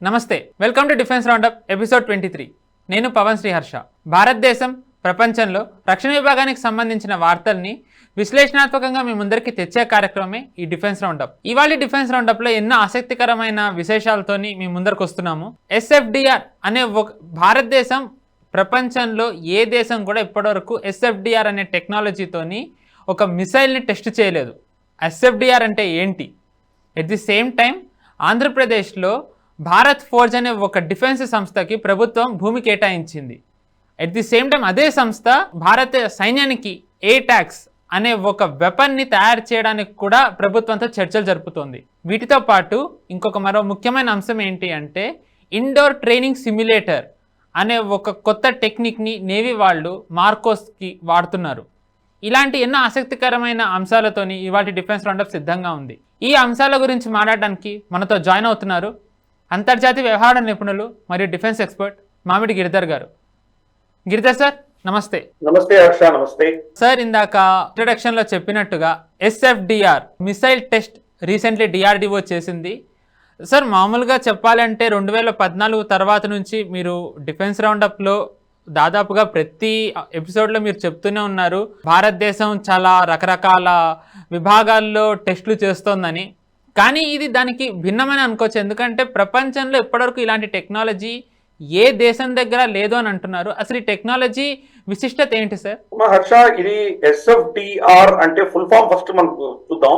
నమస్తే, welcome to defence roundup episode 23. నేను పవన్ శ్రీహర్ష. భారతదేశం ప్రపంచంలో రక్షణ విభాగానికి సంబంధించిన వార్తల్ని విశ్లేషణాత్మకంగా మీ ముందరికి తెచ్చే కార్యక్రమమే ఈ డిఫెన్స్ రౌండప్. ఇవాళ డిఫెన్స్ రౌండప్లో ఎన్నో ఆసక్తికరమైన విశేషాలతోని మీ ముందరకు వస్తున్నాము. SFDR అనే భారతదేశం ప్రపంచంలో ఏ దేశం కూడా ఇప్పటివరకు SFDR అనే టెక్నాలజీతోని ఒక మిసైల్ని టెస్ట్ చేయలేదు. SFDR అంటే ఏంటి? ఎట్ ది సేమ్ టైం ఆంధ్రప్రదేశ్లో భారత్ ఫోర్జ్ అనే ఒక డిఫెన్స్ సంస్థకి ప్రభుత్వం భూమి కేటాయించింది. ఎట్ ది సేమ్ టైం అదే సంస్థ భారత సైన్యానికి ATACMS అనే ఒక వెపన్ని తయారు చేయడానికి కూడా ప్రభుత్వంతో చర్చలు జరుపుతోంది. వీటితో పాటు మరో ముఖ్యమైన అంశం ఏంటి అంటే ఇండోర్ ట్రైనింగ్ సిమ్యులేటర్ అనే ఒక కొత్త టెక్నిక్ని నేవీ వాళ్ళు మార్కోస్కి వాడుతున్నారు. ఇలాంటి ఎన్నో ఆసక్తికరమైన అంశాలతోని ఇవాటి డిఫెన్స్ రౌండప్ సిద్ధంగా ఉంది. ఈ అంశాల గురించి మాట్లాడడానికి మనతో జాయిన్ అవుతున్నారు అంతర్జాతీయ వ్యవహార నిపుణులు మరియు డిఫెన్స్ ఎక్స్పర్ట్ మామిడి గిరిధర్ గారు. గిరిధర్ సార్, నమస్తే. నమస్తే హర్ష. నమస్తే సార్. ఇందాక ఇంట్రడక్షన్లో చెప్పినట్టుగా SFDR missile test recently DRDO చేసింది. సార్, మామూలుగా చెప్పాలంటే 2014 తర్వాత నుంచి మీరు డిఫెన్స్ రౌండప్లో దాదాపుగా ప్రతి ఎపిసోడ్లో మీరు చెప్తూనే ఉన్నారు భారతదేశం చాలా రకరకాల విభాగాల్లో టెస్టులు చేస్తోందని. కానీ ఇది దానికి భిన్నమని అనుకోవచ్చు, ఎందుకంటే ప్రపంచంలో ఇప్పటివరకు ఇలాంటి టెక్నాలజీ ఏ దేశం దగ్గర లేదు అని అంటున్నారు. అసలు ఈ టెక్నాలజీ విశిష్టత ఏంటి సార్? హర్ష, ఇది SFDR అంటే ఫుల్ ఫామ్ ఫస్ట్ మనకు చూద్దాం.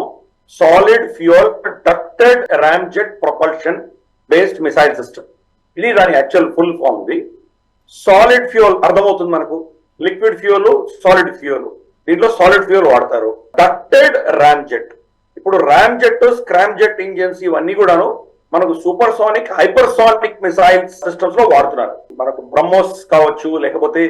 Solid fuel ducted ramjet propulsion based missile system. ఇది దాని యాక్చువల్ ఫుల్ ఫామ్. ఇది సాలిడ్ ఫ్యూయల్ అర్థమవుతుంది మనకు. Liquid fuel, solid fuel. దీంట్లో సాలిడ్ ఫ్యూయల్ వాడతారు. Ducted ramjet. ఇప్పుడు రామ్జెట్, స్క్రామ్జెట్ ఇంజిన్స్ ఇవన్నీ కూడాను మనకు super sonic, hypersonic missile systems లో వాడుతున్నారు. మనకు బ్రహ్మోస్ కావచ్చు, లేకపోతే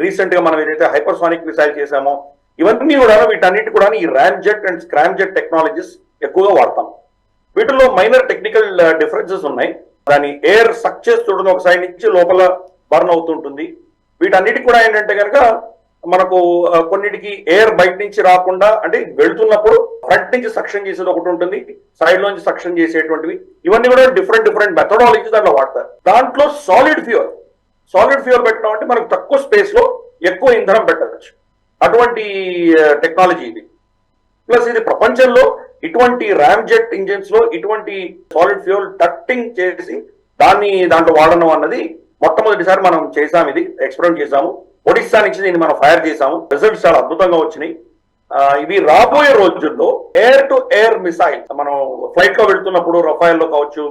రీసెంట్ గా మనం ఏదైతే హైపర్సోనిక్ మిసైల్ చేసామో ఇవన్నీ కూడా వీటన్నిటి కూడా ఈ రామ్జెట్ అండ్ స్క్రామ్జెట్ టెక్నాలజీస్ ఎక్కువగా వాడతాం. వీటిలో మైనర్ టెక్నికల్ డిఫరెన్సెస్ ఉన్నాయి. దాని ఎయిర్ సక్ చేసి చూడడం ఒక సైడ్ నుంచి లోపల బర్న్ అవుతుంటుంది. వీటన్నిటికి కూడా ఏంటంటే కనుక మనకు కొన్నిటికి ఎయిర్ బయట నుంచి రాకుండా, అంటే వెళ్తున్నప్పుడు ఫ్రంట్ నుంచి సక్షన్ చేసేది ఒకటి ఉంటుంది, సైడ్ నుంచి సక్షన్ చేసేటువంటివి. ఇవన్నీ కూడా డిఫరెంట్ మెథడాలజీ దాంట్లో వాడతారు. దాంట్లో సాలిడ్ ఫ్యూయల్ పెట్టడం అంటే మనకు తక్కువ స్పేస్ లో ఎక్కువ ఇంధనం పెట్టవచ్చు. అటువంటి టెక్నాలజీ ఇది. ప్లస్ ఇది ప్రపంచంలో ఇటువంటి రామ్జెట్ ఇంజిన్స్ లో ఇటువంటి సాలిడ్ ఫ్యూయల్ డక్టింగ్ చేసి దాంట్లో వాడడం అన్నది మొట్టమొదటిసారి మనం చేసాము. ఇది ఎక్స్పెరిమెంట్ చేసాము. ఒడిస్సా నుంచి దీన్ని మనం ఫైర్ చేసాము. రిజల్ట్స్ చాలా అద్భుతంగా వచ్చినాయి. ఇవి రాబోయే రోజుల్లో ఎయిర్ టు ఎయిర్ మిసైల్, మనం ఫ్లైట్ లో వెళ్తున్నప్పుడు రఫైల్ లో కావచ్చు,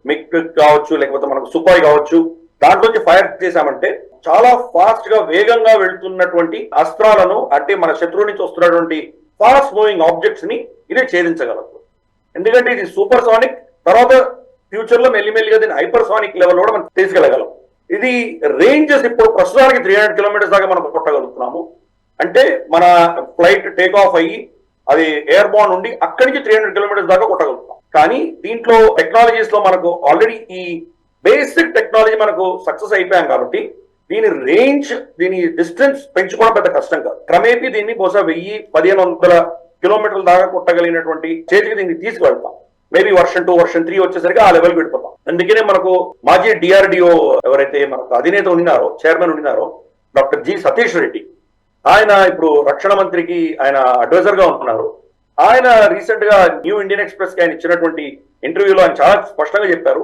మిగ్ కావచ్చు, లేకపోతే మనకు సుఖాయ్ కావచ్చు, దాంట్లోంచి ఫైర్ చేసామంటే చాలా ఫాస్ట్ గా వేగంగా వెళ్తున్నటువంటి అస్త్రాలను, అంటే మన శత్రువు నుంచి వస్తున్నటువంటి ఫాస్ట్ మూవింగ్ ఆబ్జెక్ట్స్ ని ఇదే ఛేదించగలదు. ఎందుకంటే ఇది సూపర్ సోనిక్, తర్వాత ఫ్యూచర్ లో మెల్లిమెల్లిగా దీన్ని హైపర్సోనిక్ లెవెల్ కూడా మనం తీసుకెళ్లగలం. ఇది రేంజెస్ ఇప్పుడు ప్రస్తుతానికి 300 కిలోమీటర్స్ దాకా మనం కొట్టగలుగుతున్నాము. అంటే మన ఫ్లైట్ టేక్ ఆఫ్ అయ్యి అది ఎయిర్ బోర్న్ ఉండి అక్కడి నుంచి 300 కిలోమీటర్స్ దాకా కొట్టగలుగుతాం. కానీ దీంట్లో టెక్నాలజీస్ లో మనకు ఆల్రెడీ ఈ బేసిక్ టెక్నాలజీ మనకు సక్సెస్ అయిపోయాం కాబట్టి దీని రేంజ్, దీని డిస్టెన్స్ పెంచుకోవడం పెద్ద కష్టం కాదు. క్రమేపీ దీన్ని బహుశా 1000-1500 కిలోమీటర్ల దాకా కొట్టగలిగినటువంటి చేతికి దీన్ని తీసుకువెళ్తాం. మేబీ వర్షన్ 2, వర్షన్ 3 వచ్చేసరికి ఆ లెవెల్కి వెళ్ళిపోతాం. అందుకనే మనకు మాజీ DRDO ఎవరైతే మనకు అధినేత ఉన్నారో, చైర్మన్ ఉన్నారో, డాక్టర్ జి సతీష్ రెడ్డి, ఆయన ఇప్పుడు రక్షణ మంత్రికి ఆయన అడ్వైజర్ గా ఉంటున్నారు. ఆయన రీసెంట్ గా న్యూ ఇండియన్ ఎక్స్ప్రెస్ కి ఆయన ఇచ్చినటువంటి ఇంటర్వ్యూలో ఆయన చాలా స్పష్టంగా చెప్పారు,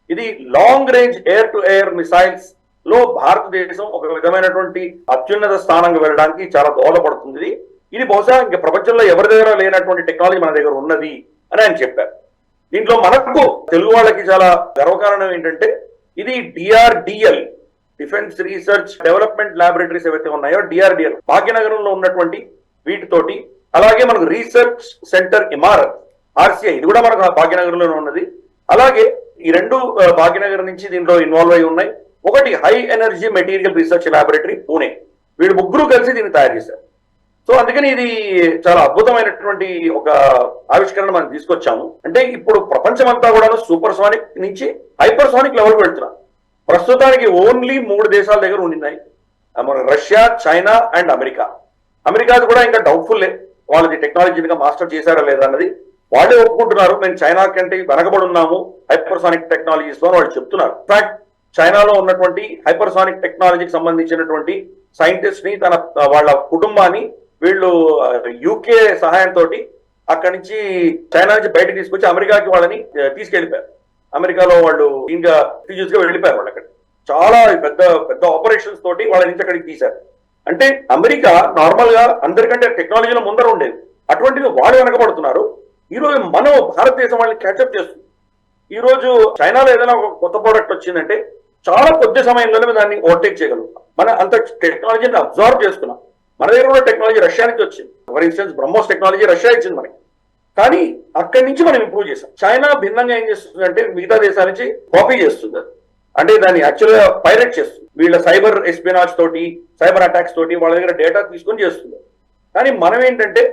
ఇది long range air to air missiles లో భారతదేశం ఒక విధమైనటువంటి అత్యున్నత స్థానంగా వెళ్ళడానికి చాలా దోహదపడుతుంది. ఇది బహుశా ఇంకా ప్రపంచంలో ఎవరి దగ్గర లేనటువంటి టెక్నాలజీ మన దగ్గర ఉన్నది అని ఆయన చెప్పారు. దీంట్లో మనకు తెలుగు వాళ్ళకి చాలా గర్వకారణం ఏంటంటే ఇది DRDL, defence research development laboratories ఏవైతే ఉన్నాయో DRDL భాగ్యనగరంలో ఉన్నటువంటి వీటితోటి, అలాగే మనకు రీసెర్చ్ సెంటర్ ఇమారత్ RCI ఇది కూడా మనకు భాగ్యనగరంలోనే ఉన్నది. అలాగే ఈ రెండు భాగ్యనగర్ నుంచి దీంట్లో ఇన్వాల్వ్ అయి ఉన్నాయి. ఒకటి high energy material research laboratory Pune. వీళ్ళు ముగ్గురు కలిసి దీన్ని తయారు చేశారు. సో అందుకని ఇది చాలా అద్భుతమైనటువంటి ఒక ఆవిష్కరణ మనం తీసుకొచ్చాము. అంటే ఇప్పుడు ప్రపంచం అంతా కూడా సూపర్ సోనిక్ నుంచి హైపర్ సోనిక్ లెవెల్కి వెళ్తున్నారు. ప్రస్తుతానికి ఓన్లీ 3 దేశాల దగ్గర ఉండినాయి, మన రష్యా, చైనా అండ్ అమెరికా. అమెరికాది కూడా ఇంకా డౌట్ఫుల్లే, వాళ్ళది టెక్నాలజీగా మాస్టర్ చేశారా లేదా అన్నది. వాళ్ళే ఒప్పుకుంటున్నారు, మేము చైనా కంటే వెనకబడి ఉన్నాము హైపర్సానిక్ టెక్నాలజీస్ లో వాళ్ళు చెప్తున్నారు. ఇన్ఫాక్ట్ చైనాలో ఉన్నటువంటి హైపర్సానిక్ టెక్నాలజీకి సంబంధించినటువంటి సైంటిస్ట్ ని వాళ్ళ కుటుంబాన్ని వీళ్ళు యూకే సహాయంతో అక్కడి నుంచి చైనా నుంచి బయటకు తీసుకొచ్చి అమెరికాకి వాళ్ళని తీసుకెళ్లిపోయారు. అమెరికాలో వాళ్ళు ఇంకా రిఫ్యూజీస్ గా వెళ్ళిపోయారు. వాళ్ళు అక్కడ చాలా పెద్ద పెద్ద ఆపరేషన్స్ తోటి వాళ్ళ నుంచి అక్కడికి తీశారు. అంటే అమెరికా నార్మల్ గా అందరికంటే టెక్నాలజీలో ముందర ఉండేది, అటువంటిది వాళ్ళు వెనకబడుతున్నారు. ఈ రోజు మనం భారతదేశం వాళ్ళని క్యాచప్ చేస్తుంది. ఈ రోజు చైనాలో ఏదైనా ఒక కొత్త ప్రోడక్ట్ వచ్చిందంటే చాలా కొద్ది సమయంలోనే దాన్ని ఓవర్టేక్ చేయగలుగుతాం. మన అంత టెక్నాలజీని అబ్జర్వ్ చేసుకున్నాం. మన దగ్గర కూడా టెక్నాలజీ రష్యా నుంచి వచ్చింది. For instance BrahMos technology Russia ఇచ్చింది మనకి, కానీ అక్కడి నుంచి మనం ఇంప్రూవ్ చేసాం. చైనా భిన్నంగా ఏం చేస్తుంది అంటే మిగతా దేశాల నుంచి కాపీ చేస్తుంది. అంటే దాన్ని యాక్చువల్గా పైరేట్ చేస్తుంది. వీళ్ళ సైబర్ ఎస్పినాజ్ తోటి, సైబర్ అటాక్స్ తోటి వాళ్ళ దగ్గర డేటా తీసుకొని చేస్తుంది. కానీ మనం ఏంటంటే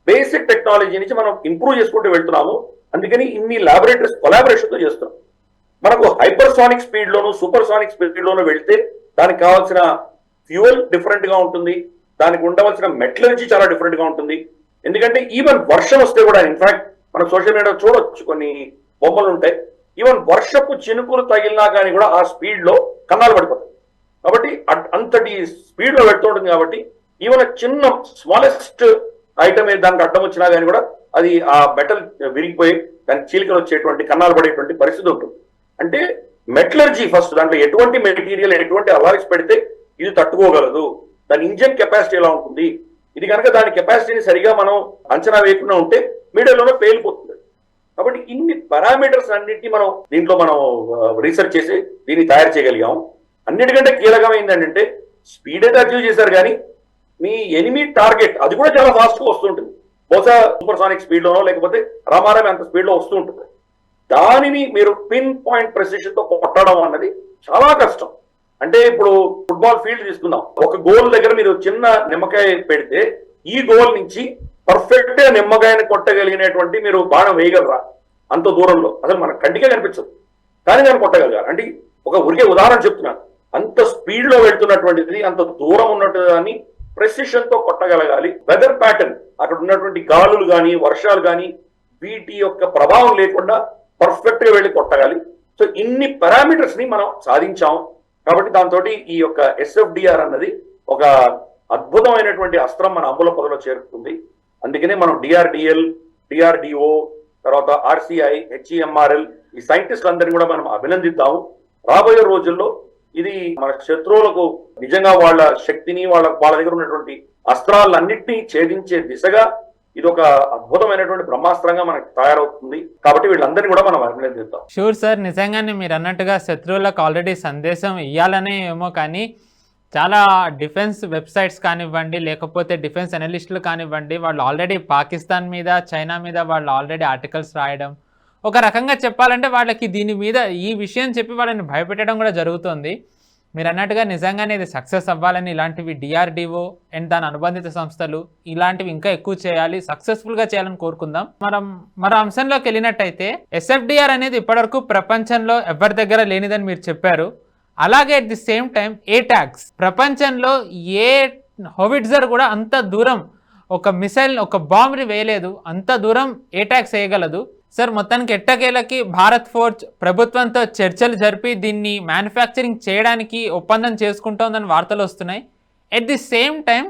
బేసిక్ టెక్నాలజీ నుంచి మనం ఇంప్రూవ్ చేసుకుంటూ వెళ్తున్నాము. అందుకని ఇన్ని ల్యాబొరేటరీస్ కొలాబరేషన్ తో చేస్తున్నాం. మనకు హైపర్సానిక్ స్పీడ్ లోను, సూపర్ సానిక్ స్పీడ్ లోను వెళ్తే దానికి కావాల్సిన ఫ్యూయల్ డిఫరెంట్ గా ఉంటుంది, దానికి ఉండవలసిన మెటలర్జీ చాలా డిఫరెంట్ గా ఉంటుంది. ఎందుకంటే ఈవెన్ వర్షం వస్తే కూడా, ఇన్ఫాక్ట్ మనం సోషల్ మీడియా చూడొచ్చు, కొన్ని బొమ్మలు ఉంటాయి, ఈవెన్ వర్షపు చినుకులు తగిలినా కానీ కూడా ఆ స్పీడ్ లో కన్నాలు పడిపోతాయి. కాబట్టి అంతటి స్పీడ్ లో వెళ్తూ ఉంటుంది. కాబట్టి ఈవెన్ చిన్న స్మాలెస్ట్ ఐటమ్ దానికి అడ్డం వచ్చినా కానీ కూడా అది ఆ మెటల్ విరిగిపోయి దానికి చీలికలు వచ్చేటువంటి, కన్నాలు పడేటువంటి పరిస్థితి ఉంటుంది. అంటే మెటలర్జీ ఫస్ట్, దాంట్లో ఎటువంటి మెటీరియల్, ఎటువంటి అలాయిస్ పెడితే ఇది తట్టుకోగలదు, దాని ఇంజన్ కెపాసిటీ ఎలా ఉంటుంది, ఇది కనుక దాని కెపాసిటీని సరిగా మనం అంచనా వేయకుండా ఉంటే మీడియాలోనే పేలిపోతుంది. కాబట్టి ఇన్ని పారామీటర్స్ అన్నింటినీ మనం దీంట్లో మనం రీసెర్చ్ చేసి దీన్ని తయారు చేయగలిగాం. అన్నిటికంటే కీలకమైంది ఏంటంటే స్పీడ్ అయితే అచీవ్ చేశారు, కానీ మీ ఎనిమీ టార్గెట్ అది కూడా చాలా ఫాస్ట్ గా వస్తుంటుంది. బహుశా సూపర్ సానిక్ స్పీడ్ లోనో లేకపోతే రామారామి అంత స్పీడ్ లో వస్తూ ఉంటుంది. దానిని మీరు పిన్ పాయింట్ ప్రెసిషన్ తో కొట్టడం అన్నది చాలా కష్టం. అంటే ఇప్పుడు ఫుట్బాల్ ఫీల్డ్ తీసుకుందాం, ఒక గోల్ దగ్గర మీరు చిన్న నిమ్మకాయ పెడితే ఈ గోల్ నుంచి పర్ఫెక్ట్ గా నిమ్మకాయని కొట్టగలిగినటువంటి మీరు బాణం వేయగలరా? అంత దూరంలో అసలు మన కంటికే కనిపించదు, కానీ దాన్ని కొట్టగలగాలి. అంటే ఒక ఊరికే ఉదాహరణ చెప్తున్నాను. అంత స్పీడ్ లో వెళ్తున్నటువంటిది, అంత దూరం ఉన్నట్టు దాన్ని ప్రెసిషన్ తో కొట్టగలగాలి. వెదర్ ప్యాటర్న్, అక్కడ ఉన్నటువంటి గాలులు కానీ వర్షాలు కానీ వీటి యొక్క ప్రభావం లేకుండా పర్ఫెక్ట్ గా వెళ్ళి కొట్టగాలి. సో ఇన్ని పారామీటర్స్ ని మనం సాధించాం. కాబట్టి దాంతో ఈ యొక్క ఎస్ఎఫ్డిఆర్ అన్నది ఒక అద్భుతమైనటువంటి అస్త్రం మన అమ్ముల పొదలో చేరుతుంది. అందుకనే మనం డిఆర్డిఎల్, డిఆర్డిఓ, తర్వాత ఆర్సిఐ, హెచ్ఈఎంఆర్ఎల్ ఈ సైంటిస్టులందరినీ కూడా మనం అభినందిద్దాము. రాబోయే రోజుల్లో ఇది మన శత్రువులకు నిజంగా వాళ్ళ శక్తిని, వాళ్ళ దగ్గర ఉన్నటువంటి అస్త్రాలన్నింటినీ ఛేదించే దిశగా ఇది ఒక అద్భుతమైనటువంటి బ్రహ్మాస్త్రంగా మనకు తయారవుతుంది. కాబట్టి వీళ్ళందరినీ కూడా మనం అభినందిద్దాం. షూర్ సార్, నిజంగానే మీరు అన్నట్టుగా శత్రువులకు ఆల్రెడీ సందేశం ఇవ్వాలనే ఏమో, కానీ చాలా డిఫెన్స్ వెబ్సైట్స్ కానివ్వండి, లేకపోతే డిఫెన్స్ అనలిస్టులు కానివ్వండి, వాళ్ళు ఆల్రెడీ పాకిస్తాన్ మీద, చైనా మీద వాళ్ళు ఆల్రెడీ ఆర్టికల్స్ రాయడం, ఒక రకంగా చెప్పాలంటే వాళ్ళకి దీని మీద ఈ విషయం చెప్పి వాళ్ళని భయపెట్టడం కూడా జరుగుతుంది. మీరు అన్నట్టుగా నిజంగానే ఇది సక్సెస్ అవ్వాలని ఇలాంటివి డిఆర్డిఓ అండ్ దాని అనుబంధిత సంస్థలు ఇలాంటివి ఇంకా ఎక్కువ చేయాలి, సక్సెస్ఫుల్గా చేయాలని కోరుకుందాం. మరో అంశంలోకి వెళ్ళినట్టయితే ఎస్ఎఫ్డిఆర్ అనేది ఇప్పటివరకు ప్రపంచంలో ఎవరి దగ్గర లేనిదని మీరు చెప్పారు. అలాగే అట్ ది సేమ్ టైం ఏటాక్స్, ప్రపంచంలో ఏ హోవిట్జర్ కూడా అంత దూరం ఒక మిసైల్, ఒక బాంబ్ని వేయలేదు, అంత దూరం ఏటాక్స్ వేయగలదు. సార్, మొత్తానికి ఎట్టకేలకి భారత్ ఫోర్జ్ ప్రభుత్వంతో చర్చలు జరిపి దీన్ని మ్యానుఫ్యాక్చరింగ్ చేయడానికి ఒప్పందం చేసుకుంటోందని వార్తలు వస్తున్నాయి. ఎట్ ది సేమ్ టైం